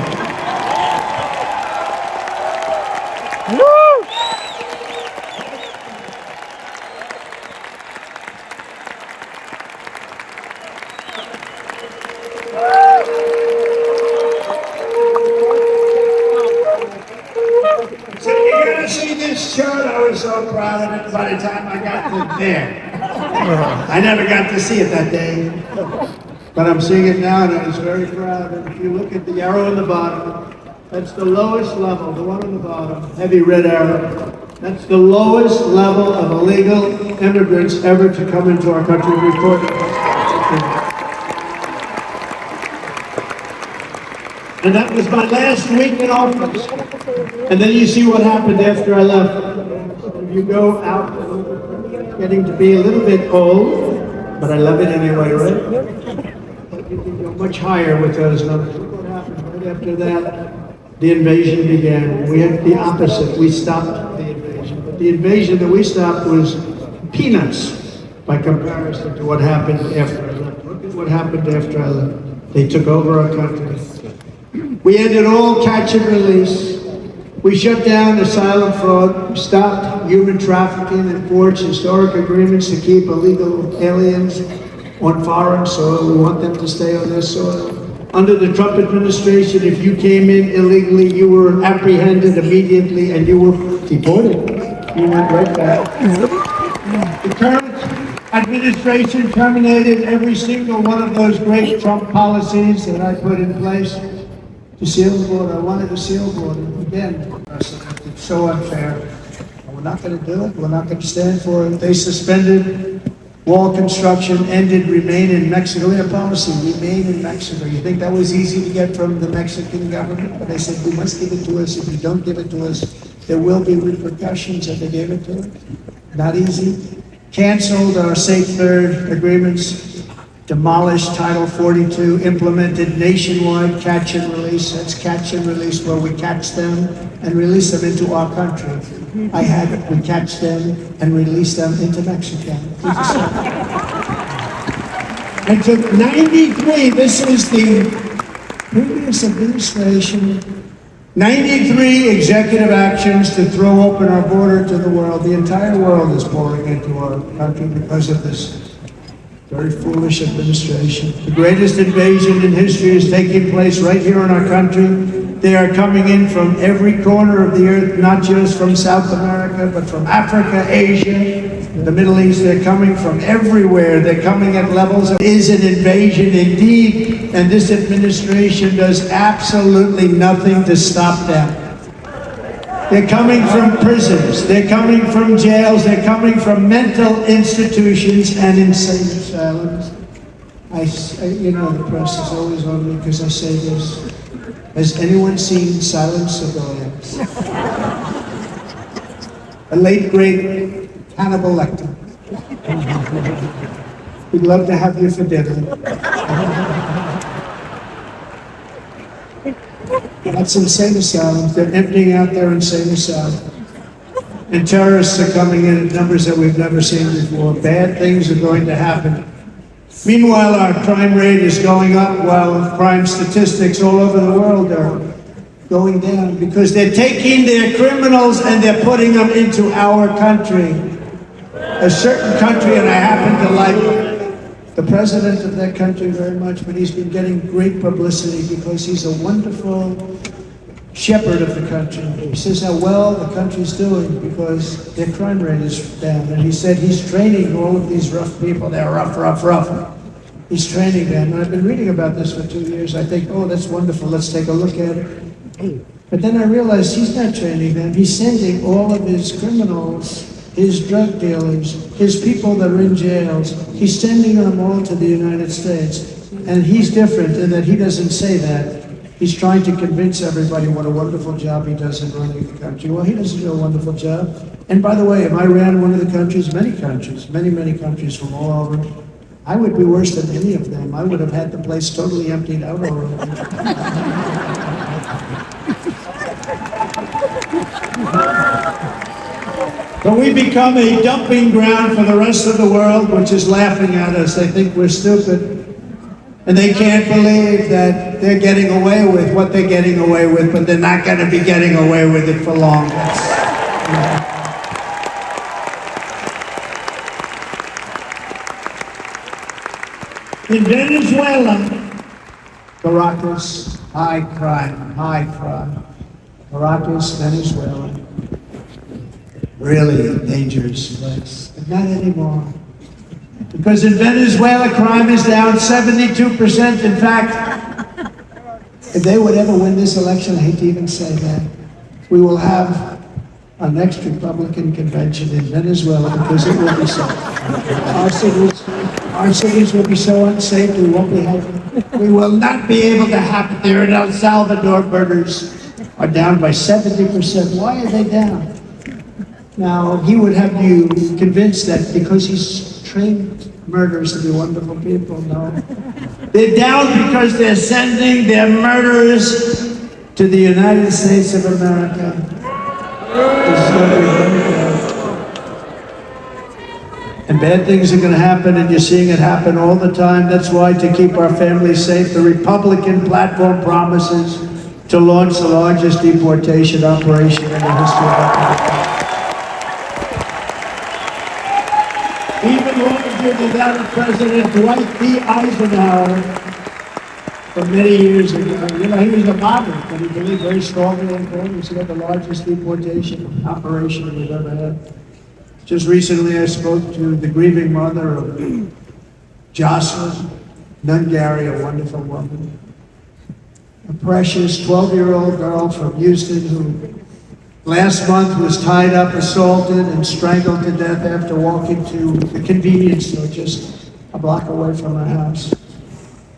so proud of it by the time I got to there. I never got to see it that day, but I'm seeing it now and I was very proud. And if you look at the arrow in the bottom, that's the lowest level, the one on the bottom, heavy red arrow. That's the lowest level of illegal immigrants ever to come into our country reported. And that was my last week in office. And then you see what happened after I left. You go out, getting to be a little bit old, but I love it anyway, right? But you can go much higher with those numbers. Look what happened right after that. The invasion began. We had the opposite. We stopped the invasion. But the invasion that we stopped was peanuts by comparison to what happened after I left. Look at what happened after I left. They took over our country. We ended all catch and release. We shut down asylum fraud. We stopped human trafficking and forged historic agreements to keep illegal aliens on foreign soil. We want them to stay on their soil. Under the Trump administration, if you came in illegally, you were apprehended immediately and you were deported. You went right back. The current administration terminated every single one of those great Trump policies that I put in place to seal the border. I wanted to seal the border. Again, it's so unfair. We're not going to do it. We're not going to stand for it. They suspended wall construction, ended remain in Mexico. We had a policy, remain in Mexico. You think that was easy to get from the Mexican government? But they said, you must give it to us. If you don't give it to us, there will be repercussions if they gave it to us. Not easy. Canceled our Safe Third agreements, demolished Title 42, implemented nationwide catch and release. That's catch and release where we catch them and release them into our country. We catch them and release them into Mexico. And took 93, this is the previous administration, 93 executive actions to throw open our border to the world. The entire world is pouring into our country because of this very foolish administration. The greatest invasion in history is taking place right here in our country. They are coming in from every corner of the earth, not just from South America, but from Africa, Asia, the Middle East. They're coming from everywhere. They're coming at levels of, is an invasion indeed, and this administration does absolutely nothing to stop them. They're coming from prisons, they're coming from jails, they're coming from mental institutions and insane asylums. You know, the press is always on me because I say this. Has anyone seen Silent Civilians? A late, great Hannibal Lecter. We'd love to have you for dinner. That's insane asylums. They're emptying out their insane asylums. And terrorists are coming in numbers that we've never seen before. Bad things are going to happen. Meanwhile, our crime rate is going up while crime statistics all over the world are going down because they're taking their criminals and they're putting them into our country. A certain country, and I happen to like the president of that country very much, but he's been getting great publicity because he's a wonderful shepherd of the country. He says how well the country's doing because their crime rate is down. And he said he's training all of these rough people. They're rough. He's training them. And I've been reading about this for 2 years. I think, oh, that's wonderful. Let's take a look at it. But then I realized he's not training them. He's sending all of his criminals, his drug dealers, his people that are in jails, he's sending them all to the United States. And he's different in that he doesn't say that. He's trying to convince everybody what a wonderful job he does in running the country. Well, he doesn't do a wonderful job. And by the way, if I ran one of the countries, many countries from all over, I would be worse than any of them. I would have had the place totally emptied out already. But we become a dumping ground for the rest of the world, which is laughing at us. They think we're stupid. And they can't believe that they're getting away with what they're getting away with, but they're not going to be getting away with it for long. In Venezuela, Caracas, high crime. Caracas, Venezuela. really dangerous place. But not anymore. Because in Venezuela, crime is down 72%. In fact, if they would ever win this election, I hate to even say that, we will have our next Republican convention in Venezuela because it will be so. Our cities will be so unsafe, we will not be able to happen there. In El Salvador, murders are down by 70%. Why are they down? Now, he would have you convinced that because he's trained murderers to be wonderful people. No. They're down because they're sending their murderers to the United States of America. And bad things are going to happen, and you're seeing it happen all the time. That's why, to keep our families safe, the Republican platform promises to launch the largest deportation operation in the history of our country. Even larger than that of President Dwight D. Eisenhower from many years ago. You know, he was a moderate, but he believed very strongly in things. He had the largest deportation operation we've ever had. Just recently, I spoke to the grieving mother of Jocelyn Nungary, a wonderful woman. A precious 12-year-old girl from Houston who last month was tied up, assaulted, and strangled to death after walking to the convenience store just a block away from her house.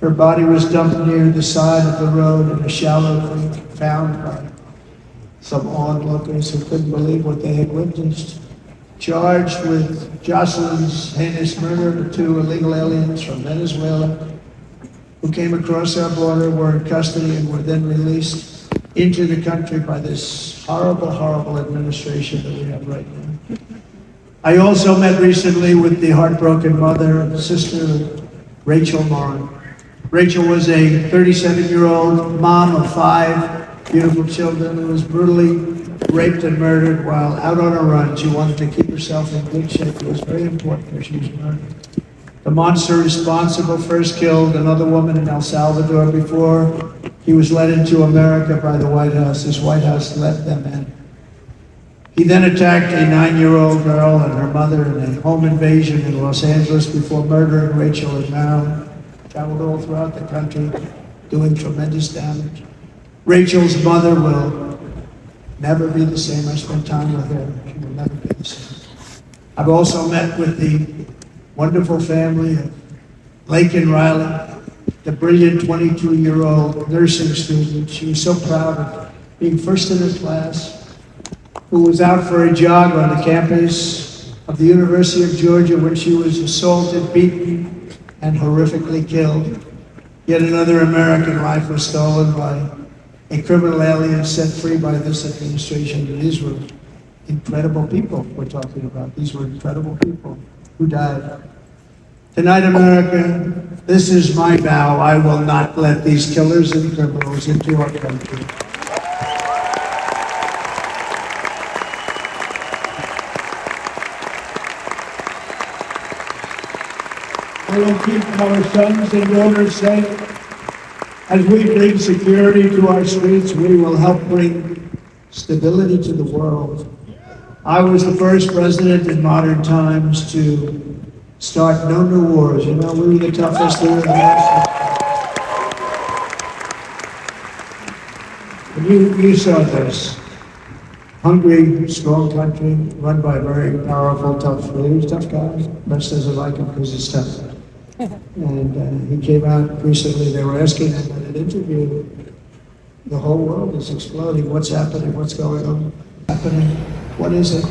Her body was dumped near the side of the road in a shallow creek, found by some onlookers who couldn't believe what they had witnessed. Charged with Jocelyn's heinous murder, the two illegal aliens from Venezuela who came across our border were in custody and were then released into the country by this horrible, horrible administration that we have right now. I also met recently with the heartbroken mother and sister of Rachel Morin. Rachel was a 37-year-old mom of 5 beautiful children who was brutally raped and murdered while out on a run. She wanted to keep herself in good shape. It was very important that she was murdered. The monster responsible first killed another woman in El Salvador before he was led into America by the White House. This White House let them in. He then attacked a 9-year-old girl and her mother in a home invasion in Los Angeles before murdering Rachel and Marilyn. Traveled all throughout the country, doing tremendous damage. Rachel's mother will never be the same. I spent time with her. She will never be the same. I've also met with the wonderful family of Lake and Riley, the brilliant 22-year-old nursing student. She was so proud of being first in her class, who was out for a jog on the campus of the University of Georgia when she was assaulted, beaten, and horrifically killed. Yet another American life was stolen by a criminal alien set free by this administration. And these were incredible people we're talking about. These were incredible people who died. Tonight, America, this is my vow. I will not let these killers and criminals into our country. I will keep our sons and daughters safe. As we bring security to our streets, we will help bring stability to the world. I was the first president in modern times to start no new wars. You know, we were the toughest there in the world. And you saw this. Hungry, strong country, run by very powerful, tough leaders, tough guys. Best doesn't like him because he's tough. And he came out recently, they were asking him in an interview, the whole world is exploding. What's happening? What's going on? Happening? What is it?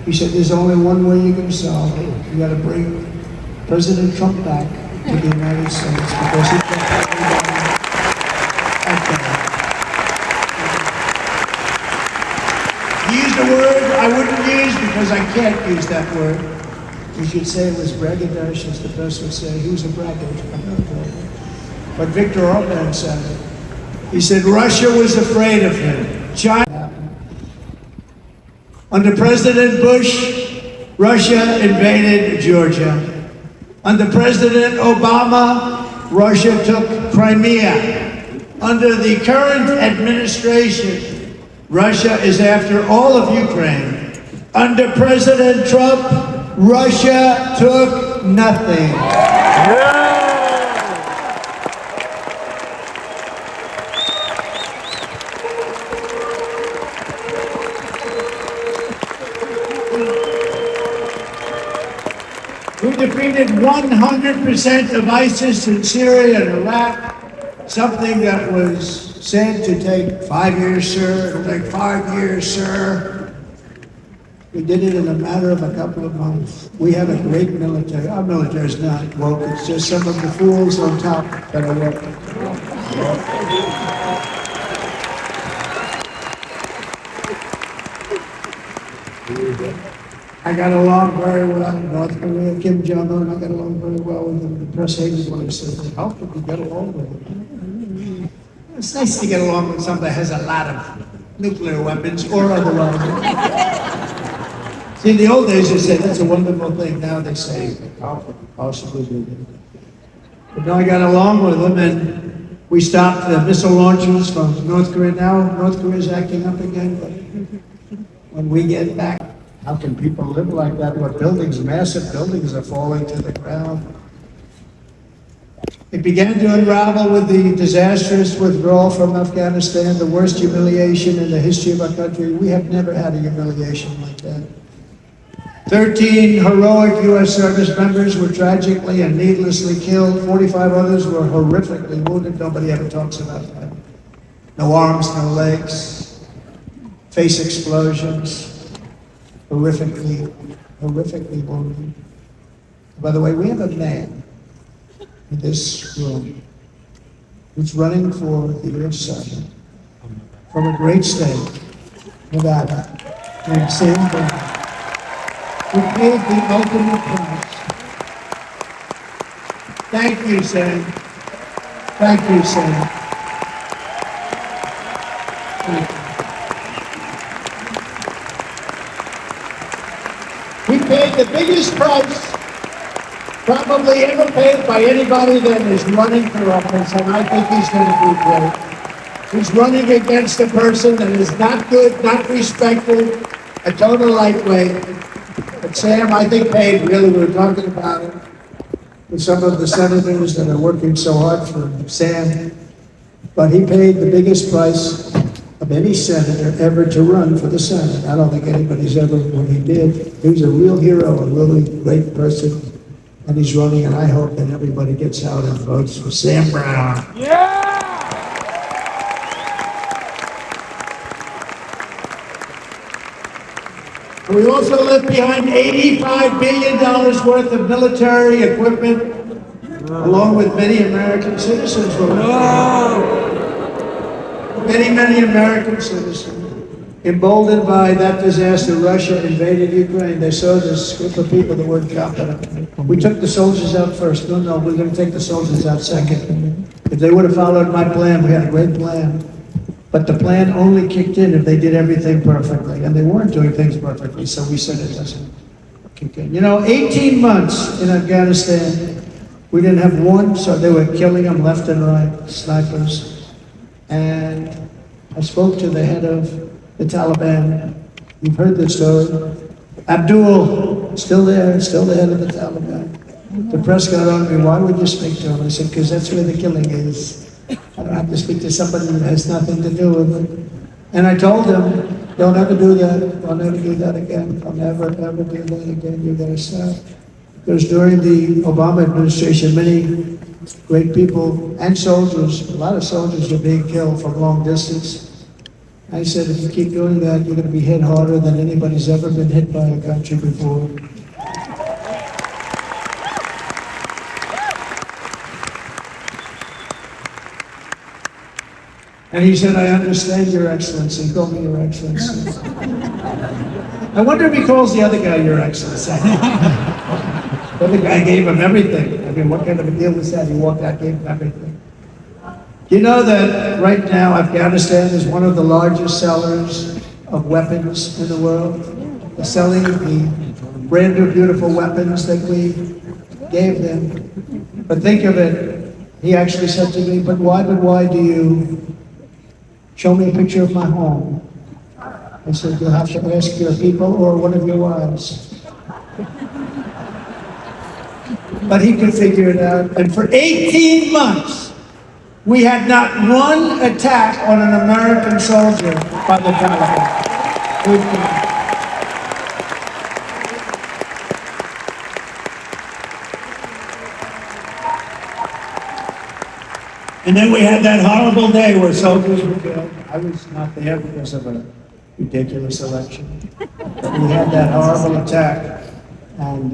He said, there's only one way you're going to solve it. You got to bring President Trump back to the United States because he can't He used a word I wouldn't use because I can't use that word. You should say it was braggadocious, as the press would say. He was a braggart. But Viktor Orban said it. He said Russia was afraid of him. China. Under President Bush, Russia invaded Georgia. Under President Obama, Russia took Crimea. Under the current administration, Russia is after all of Ukraine. Under President Trump, Russia took nothing. We defeated 100% of ISIS in Syria and Iraq, something that was said to take 5 years, sir. It'll take 5 years, sir. We did it in a matter of a couple of months. We have a great military. Our military is not woke. It's just some of the fools on top that are woke. I got along very well in North Korea. Kim Jong-un, I got along very well with him. The press hated when I said, how could we get along with him? It's nice to get along with somebody that has a lot of nuclear weapons or otherwise. See, in the old days, they said, that's a wonderful thing. Now they say, how could we possibly do that? But no, I got along with them, and we stopped the missile launches from North Korea. Now North Korea is acting up again, but when we get back, how can people live like that? What buildings, massive buildings are falling to the ground. It began to unravel with the disastrous withdrawal from Afghanistan, the worst humiliation in the history of our country. We have never had a humiliation like that. 13 heroic U.S. service members were tragically and needlessly killed. 45 others were horrifically wounded. Nobody ever talks about that. No arms, no legs, face explosions. Horrifically wounded. By the way, we have a man in this room who's running for the U.S. Senate from a great state, Nevada, named Sam Brown, who paid the ultimate price. Thank you, Sam. Thank you, Sam. Thank you. He paid the biggest price probably ever paid by anybody that is running for office, and I think he's going to do great. He's running against a person that is not good, not respected, a total lightweight. But Sam, I think, paid, really, we were talking about it with some of the senators that are working so hard for Sam, but he paid the biggest price of any senator ever to run for the Senate. I don't think anybody's ever, when he did, he was a real hero, a really great person, and he's running, and I hope that everybody gets out and votes for Sam Brown. Yeah! We also left behind $85 billion worth of military equipment, along with many American citizens. Many American citizens. Emboldened by that disaster, Russia invaded Ukraine. They saw this group of people that weren't competent. We took the soldiers out first. No, we're going to take the soldiers out second. If they would have followed my plan, we had a great plan. But the plan only kicked in if they did everything perfectly. And they weren't doing things perfectly, so we said it doesn't kick in. 18 months in Afghanistan, we didn't have one, so they were killing them left and right, snipers. And I spoke to the head of the Taliban. You've heard the story. Abdul, still there, still the head of the Taliban. The press got on me, why would you speak to him? I said, because that's where the killing is. I don't have to speak to somebody that has nothing to do with it. And I told him, don't ever do that. Don't ever do that again. Don't ever do that again. You're going to stop. Because during the Obama administration, many great people and soldiers, a lot of soldiers are being killed from long distance. I said, if you keep doing that, you're going to be hit harder than anybody's ever been hit by a country before. And he said, I understand, Your Excellency. He called me Your Excellency. I wonder if he calls the other guy Your Excellency. The other guy gave him everything. I mean, what kind of a deal was that? He walked out, gave him everything. You know that right now Afghanistan is one of the largest sellers of weapons in the world? They're selling the brand new beautiful weapons that we gave them. But think of it, he actually said to me, but why do you show me a picture of my home? I said, you'll have to ask your people or one of your wives. But he could figure it out. And for 18 months, we had not one attack on an American soldier by the Taliban. And then we had that horrible day where soldiers were killed. I was not there because of a ridiculous election. But we had that horrible attack. And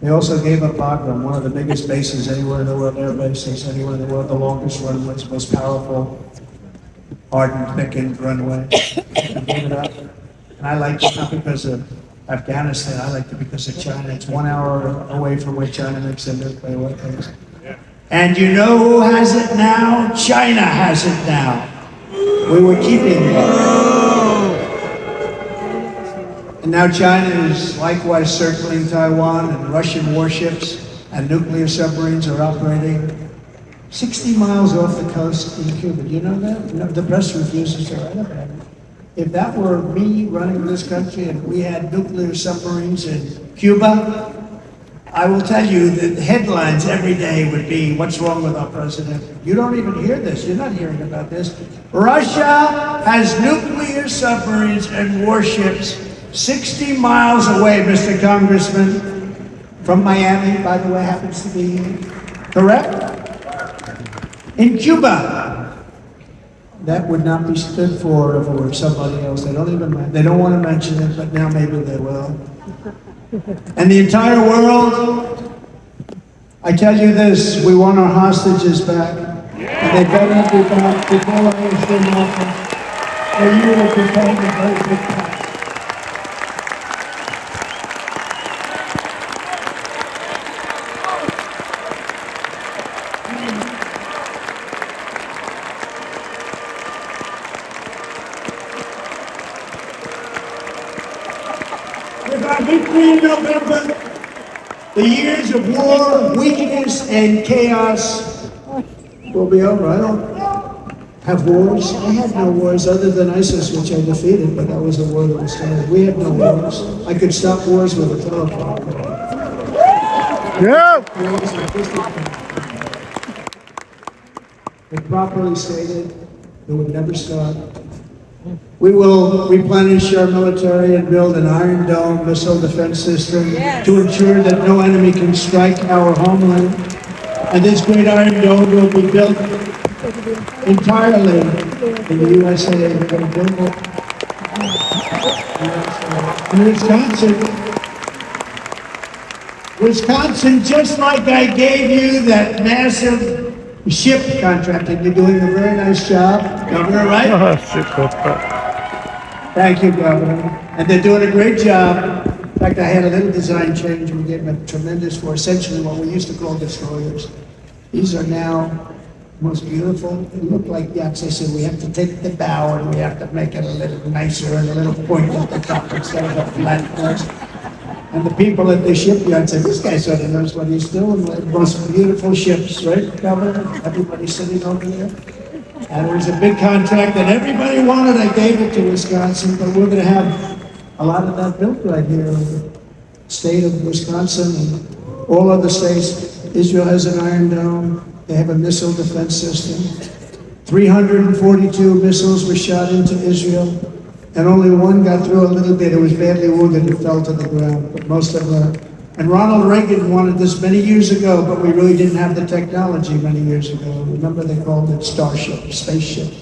they also gave up Bagram, one of the biggest bases anywhere in the world, air bases anywhere in the world, the longest runways, most powerful, ardent, thickened runway. They gave it up. And I liked it not because of Afghanistan, I liked it because of China. It's 1 hour away from where China makes their nuclear weapons. And you know who has it now? China has it now. We were keeping it. And now China is likewise circling Taiwan, and Russian warships and nuclear submarines are operating 60 miles off the coast in Cuba. Do you know that? No, the press refuses to write about it. If that were me running this country and we had nuclear submarines in Cuba, I will tell you that headlines every day would be, what's wrong with our president? You don't even hear this. You're not hearing about this. Russia has nuclear submarines and warships 60 miles away, Mr. Congressman, from Miami, by the way, happens to be here. Correct? In Cuba. That would not be stood for if it were somebody else. They don't want to mention it, but now maybe they will. And the entire world, I tell you this, we want our hostages back. And they better be back before I understand office. Or you will be paying a very big price. With our victory in November, the years of war, weakness, and chaos will be over. I don't have wars. I had no wars other than ISIS, which I defeated, but that was a war that was started. We had no wars. I could stop wars with a telephone call. Yeah. If properly stated, it would never stop. We will replenish our military and build an Iron Dome missile defense system to ensure that no enemy can strike our homeland. And this great Iron Dome will be built entirely in the USA. We're going to build it in Wisconsin, just like I gave you that massive ship contract, and you're doing a very nice job, Governor, right? Thank you, Governor. And they're doing a great job. In fact, I had a little design change. We gave them a tremendous for essentially what we used to call destroyers. These are now most beautiful. They look like yachts. I said we have to take the bow and we have to make it a little nicer and a little point at the top instead of a flat nose. And the people at the shipyard said, this guy sort of knows what he's doing. The most beautiful ships, right, Governor? Everybody sitting over there. And it was a big contract that everybody wanted. I gave it to Wisconsin, but we're going to have a lot of that built right here in the state of Wisconsin and all other states. Israel has an Iron Dome. They have a missile defense system. 342 missiles were shot into Israel, and only one got through a little bit. It was badly wounded and fell to the ground, but most of them are. And Ronald Reagan wanted this many years ago, but we really didn't have the technology many years ago. Remember, they called it Starship, spaceship,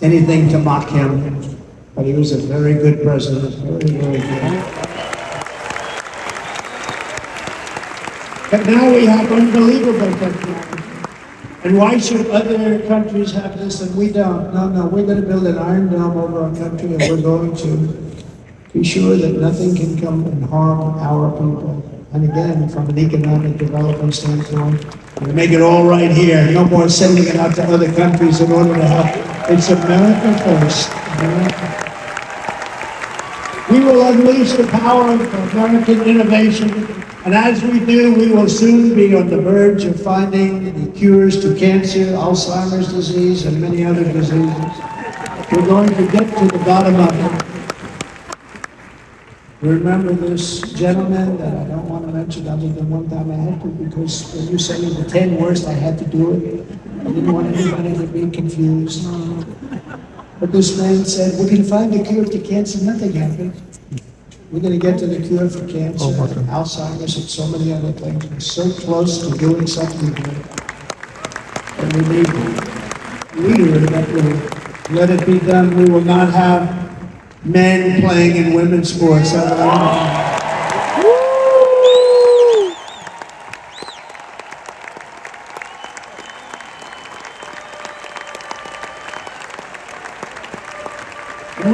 anything to mock him. But he was a very good president, very, very good. But now we have unbelievable technology. And why should other countries have this and we don't? No, we're going to build an Iron Dome over our country, and we're going to be sure that nothing can come and harm our people. And again, from an economic development standpoint, we make it all right here. No more sending it out to other countries in order to help. It's America first. America. We will unleash the power of American innovation. And as we do, we will soon be on the verge of finding the cures to cancer, Alzheimer's disease, and many other diseases. We're going to get to the bottom of it. Remember this gentleman that I don't want to mention other than one time I had to, because when you say the 10 worst, I had to do it. I didn't want anybody to be confused. But this man said, we're going to find a cure to cancer. Nothing happened. We're going to get to the cure for cancer, and Alzheimer's, and so many other things. We're so close to doing something good. And we need a leader that will let it be done. We will not have men playing in women's sports. We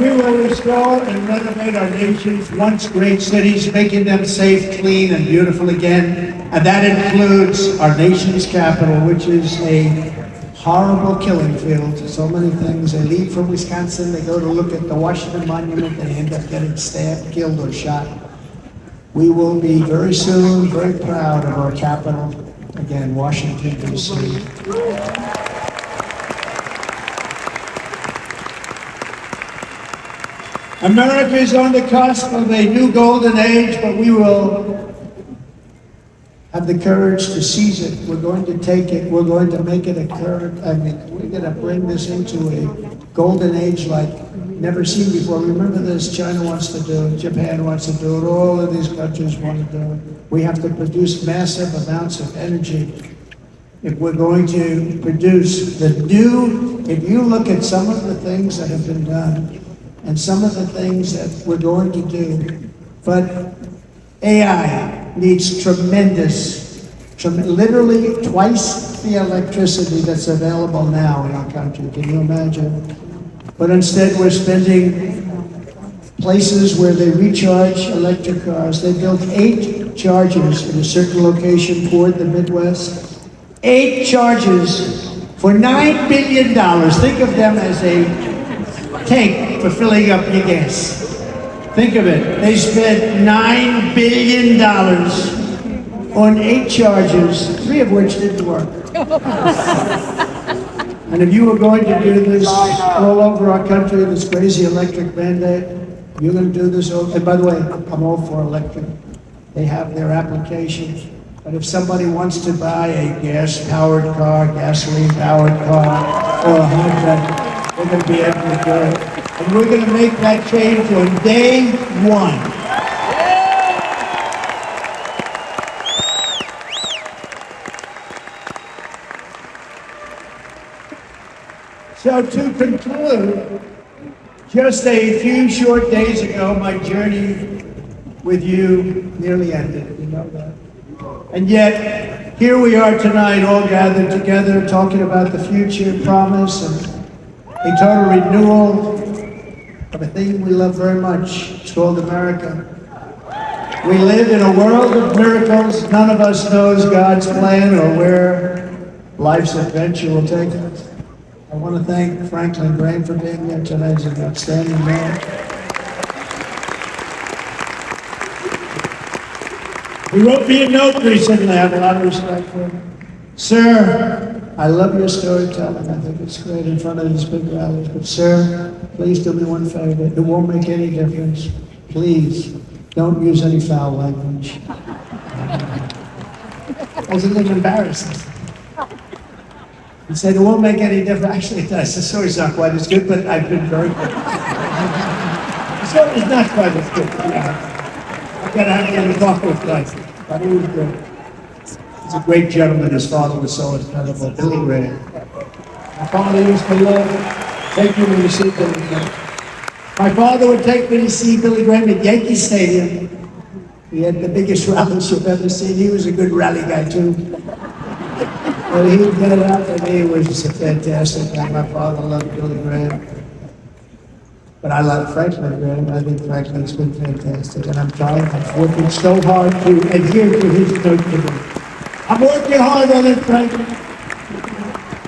will restore and renovate our nation's once great cities, making them safe, clean, and beautiful again. And that includes our nation's capital, which is a horrible killing field. So many things. They leave from Wisconsin, they go to look at the Washington Monument, they end up getting stabbed, killed, or shot. We will be very soon very proud of our capital, again, Washington, D.C. America is on the cusp of a new golden age, but we will have the courage to seize it. We're going to take it. We're going to make it a current. We're going to bring this into a golden age like never seen before. Remember this, China wants to do it, Japan wants to do it, all of these countries want to do it. We have to produce massive amounts of energy. If we're going to produce the new, if you look at some of the things that have been done, and some of the things that we're going to do. But AI needs literally twice the electricity that's available now in our country. Can you imagine? But instead we're spending places where they recharge electric cars. They built 8 chargers in a certain location toward the Midwest. 8 chargers for $9 billion. Think of them as a tank for filling up your gas. Think of it. They spent $9 billion on 8 chargers, 3 of which didn't work. And if you were going to do this all over our country, this crazy electric mandate, you're going to do this. And by the way, I'm all for electric. They have their applications. But if somebody wants to buy a gas-powered car, gasoline-powered car, or a hybrid, we're going to be able to do it. And we're going to make that change on day 1. So to conclude, just a few short days ago, my journey with you nearly ended. You know that. And yet, here we are tonight, all gathered together, talking about the future, promise, and a total renewal of a thing we love very much. It's called America. We live in a world of miracles. None of us knows God's plan or where life's adventure will take us. I want to thank Franklin Graham for being here tonight. He's an outstanding man. He wrote me a note recently. I have a lot of respect for him. Sir, I love your storytelling. I think it's great in front of these big rallies. But sir, please do me one favor. It won't make any difference. Please, don't use any foul language. That's a little embarrassing. He said, it won't make any difference. Actually, it does. The story's not quite as good, but I've been very good. The story's not quite as good. I've got to have a little talk with guys. But he was good. He's a great gentleman. His father was so incredible. Billy Graham. My father used to take me to see Billy Graham. My father would take me to see Billy Graham at Yankee Stadium. He had the biggest rallies you've ever seen. He was a good rally guy, too. But he would get it out for me. It was just a fantastic guy. My father loved Billy Graham. But I love Franklin Graham. I think Franklin's been fantastic. And I'm working so hard to adhere to his note today. I'm working hard on it, Franklin.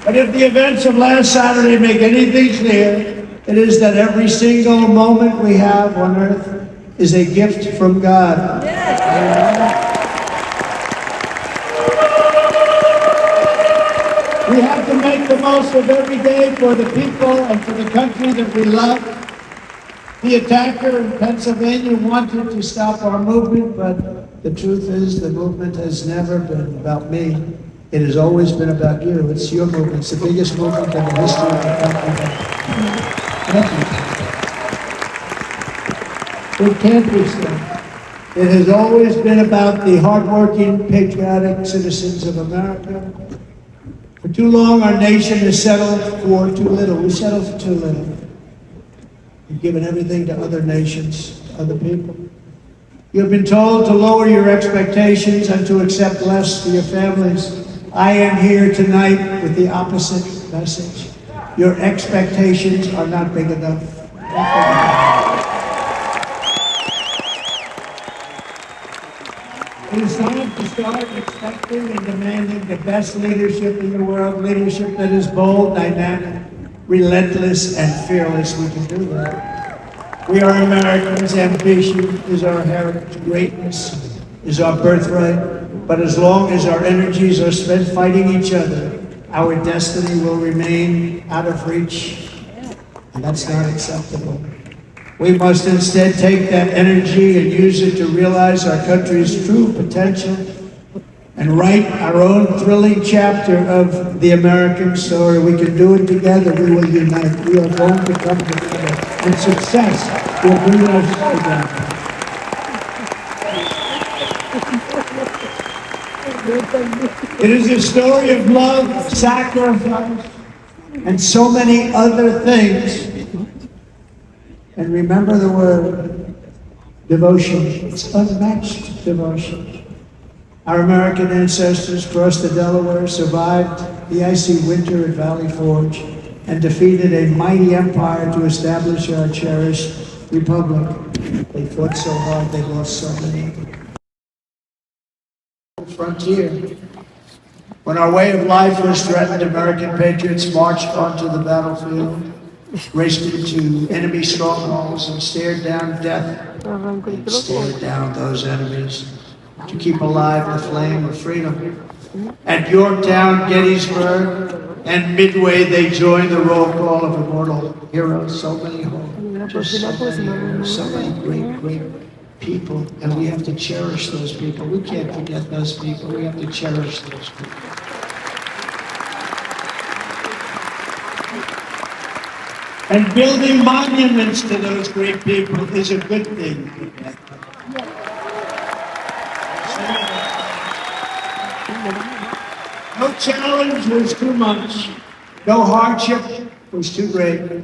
But if the events of last Saturday make anything clear, it is that every single moment we have on earth is a gift from God. We have to make the most of every day for the people and for the country that we love. The attacker in Pennsylvania wanted to stop our movement, but the truth is the movement has never been about me. It has always been about you. It's your movement. It's the biggest movement in the history of the country. Thank you. It can't be stopped. It has always been about the hardworking, patriotic citizens of America. For too long, our nation has settled for too little. We settled for too little. We've given everything to other nations, to other people. You have been told to lower your expectations and to accept less for your families. I am here tonight with the opposite message. Your expectations are not big enough. It is time to start expecting and demanding the best leadership in the world, leadership that is bold, dynamic, relentless, and fearless. We can do that. We are Americans. Ambition is our heritage. Greatness is our birthright. But as long as our energies are spent fighting each other, our destiny will remain out of reach. And that's not acceptable. We must instead take that energy and use it to realize our country's true potential and write our own thrilling chapter of the American story. We can do it together. We will unite. We are going to come together. And success will bring us together. It is a story of love, sacrifice, and so many other things. And remember the word, devotion. It's unmatched devotion. Our American ancestors crossed the Delaware, survived the icy winter at Valley Forge, and defeated a mighty empire to establish our cherished republic. They fought so hard, they lost so many. Frontier. When our way of life was threatened, American patriots marched onto the battlefield, raced into enemy strongholds, and stared down death, and stared down those enemies to keep alive the flame of freedom. At Yorktown, Gettysburg, and Midway, they joined the roll call of immortal heroes. So many homes, just so many heroes, so many great people, and we have to cherish those people. We can't forget those people. We have to cherish those people. And building monuments to those great people is a good thing. No challenge was too much. No hardship was too great.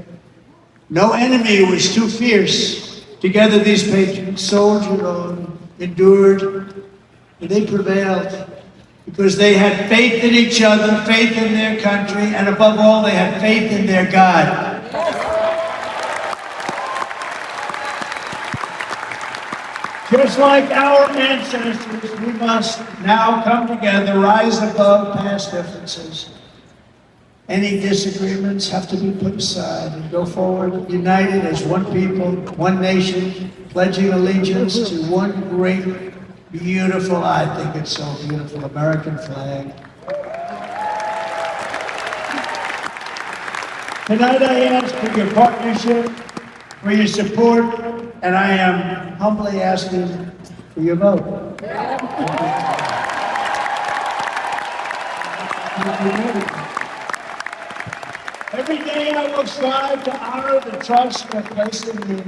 No enemy was too fierce. Together these patriots soldiered on, endured, and they prevailed because they had faith in each other, faith in their country, and above all, they had faith in their God. Just like our ancestors, we must now come together, rise above past differences. Any disagreements have to be put aside and go forward, united as one people, one nation, pledging allegiance to one great, beautiful, I think it's so beautiful, American flag. Tonight I ask for your partnership, for your support, and I am humbly asking for your vote. Every day I will strive to honor the trust you have placed in me,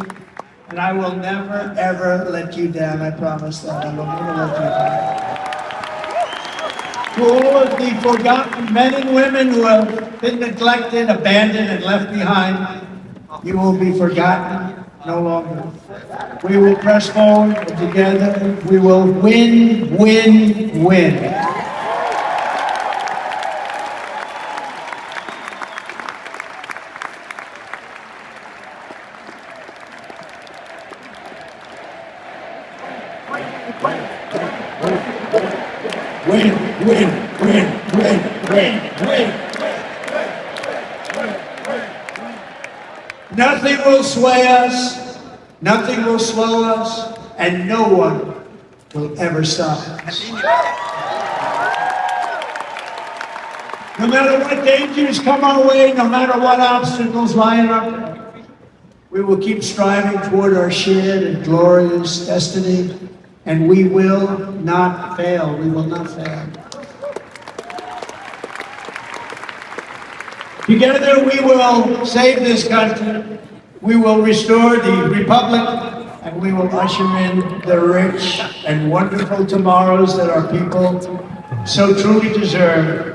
and I will never, ever let you down. I promise that. I will never let you down. To all of the forgotten men and women who have been neglected, abandoned, and left behind, you will be forgotten no longer. We will press forward, and together we will win, win, win. Win, win, win, win, win, win. Nothing will sway us, nothing will slow us, and no one will ever stop us. No matter what dangers come our way, no matter what obstacles lie in our path, We will keep striving toward our shared and glorious destiny, and we will not fail. We will not fail. Together we will save this country, we will restore the republic, and we will usher in the rich and wonderful tomorrows that our people so truly deserve.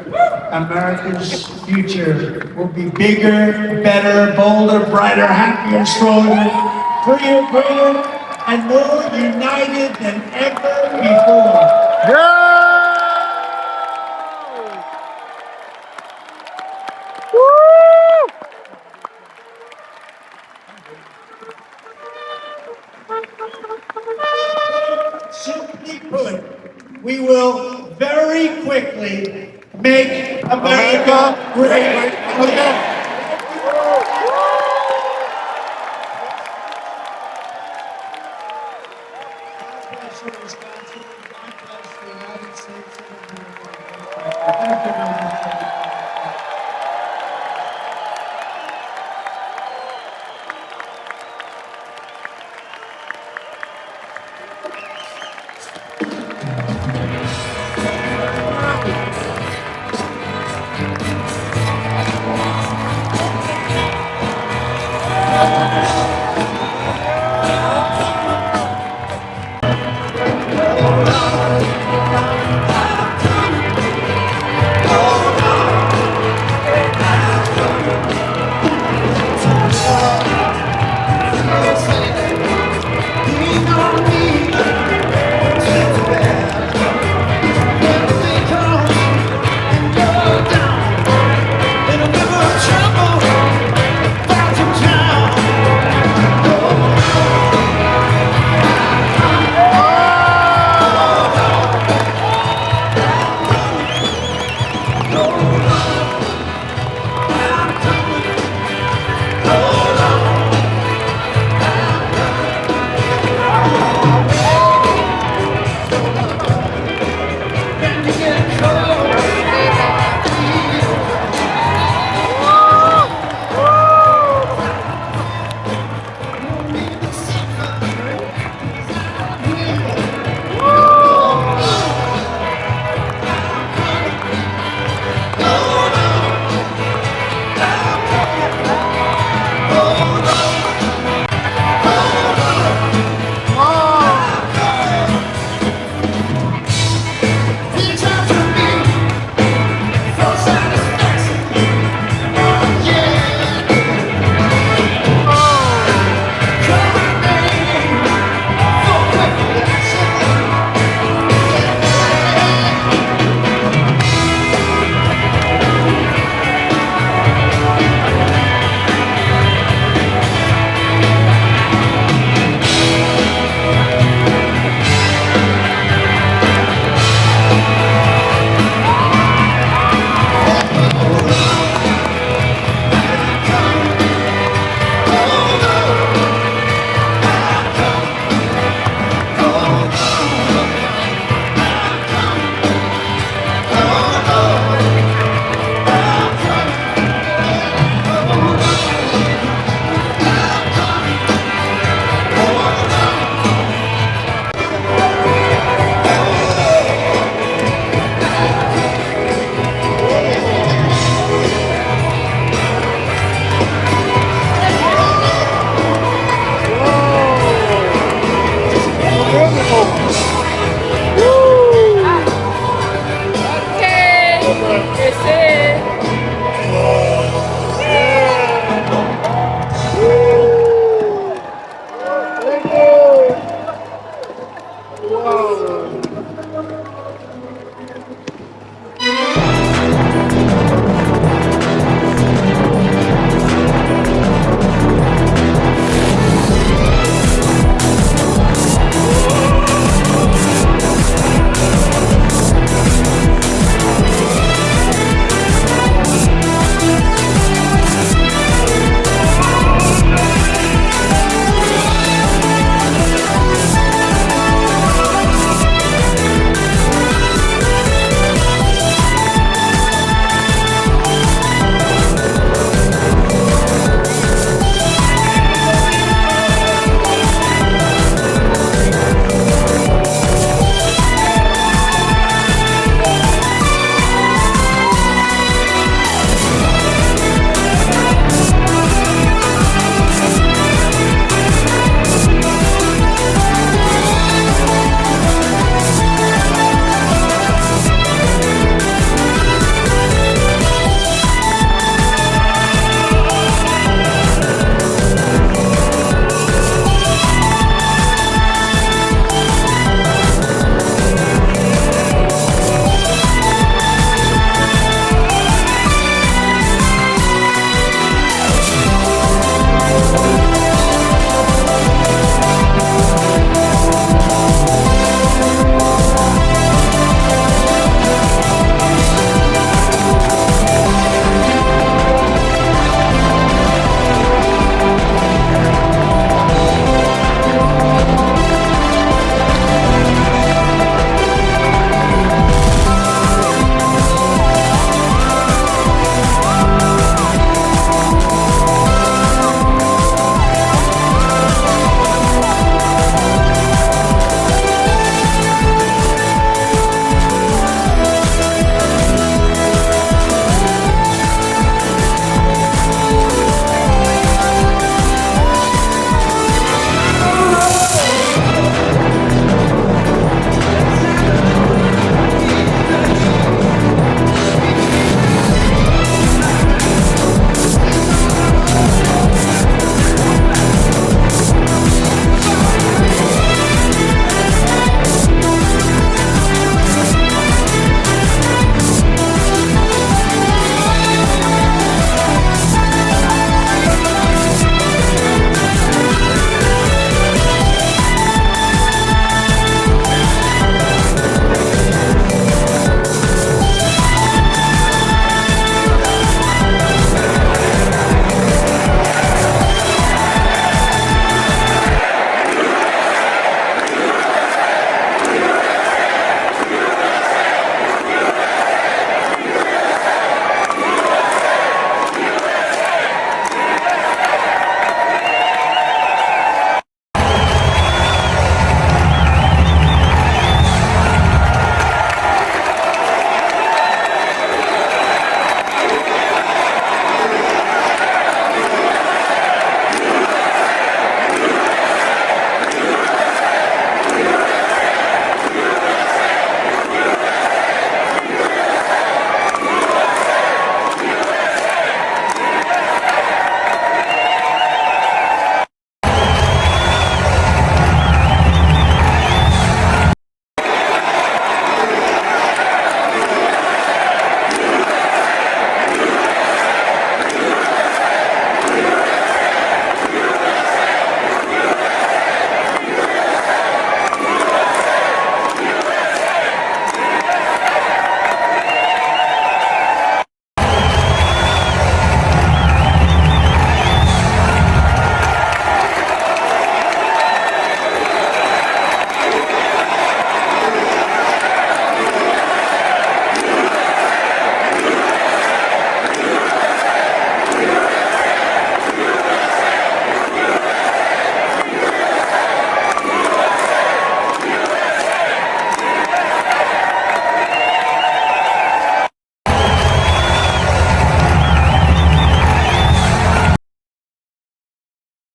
America's future will be bigger, better, bolder, brighter, happier, stronger, freer, greater, and more united than ever before. Yeah! Woo! Simply put, we will very quickly make America great again.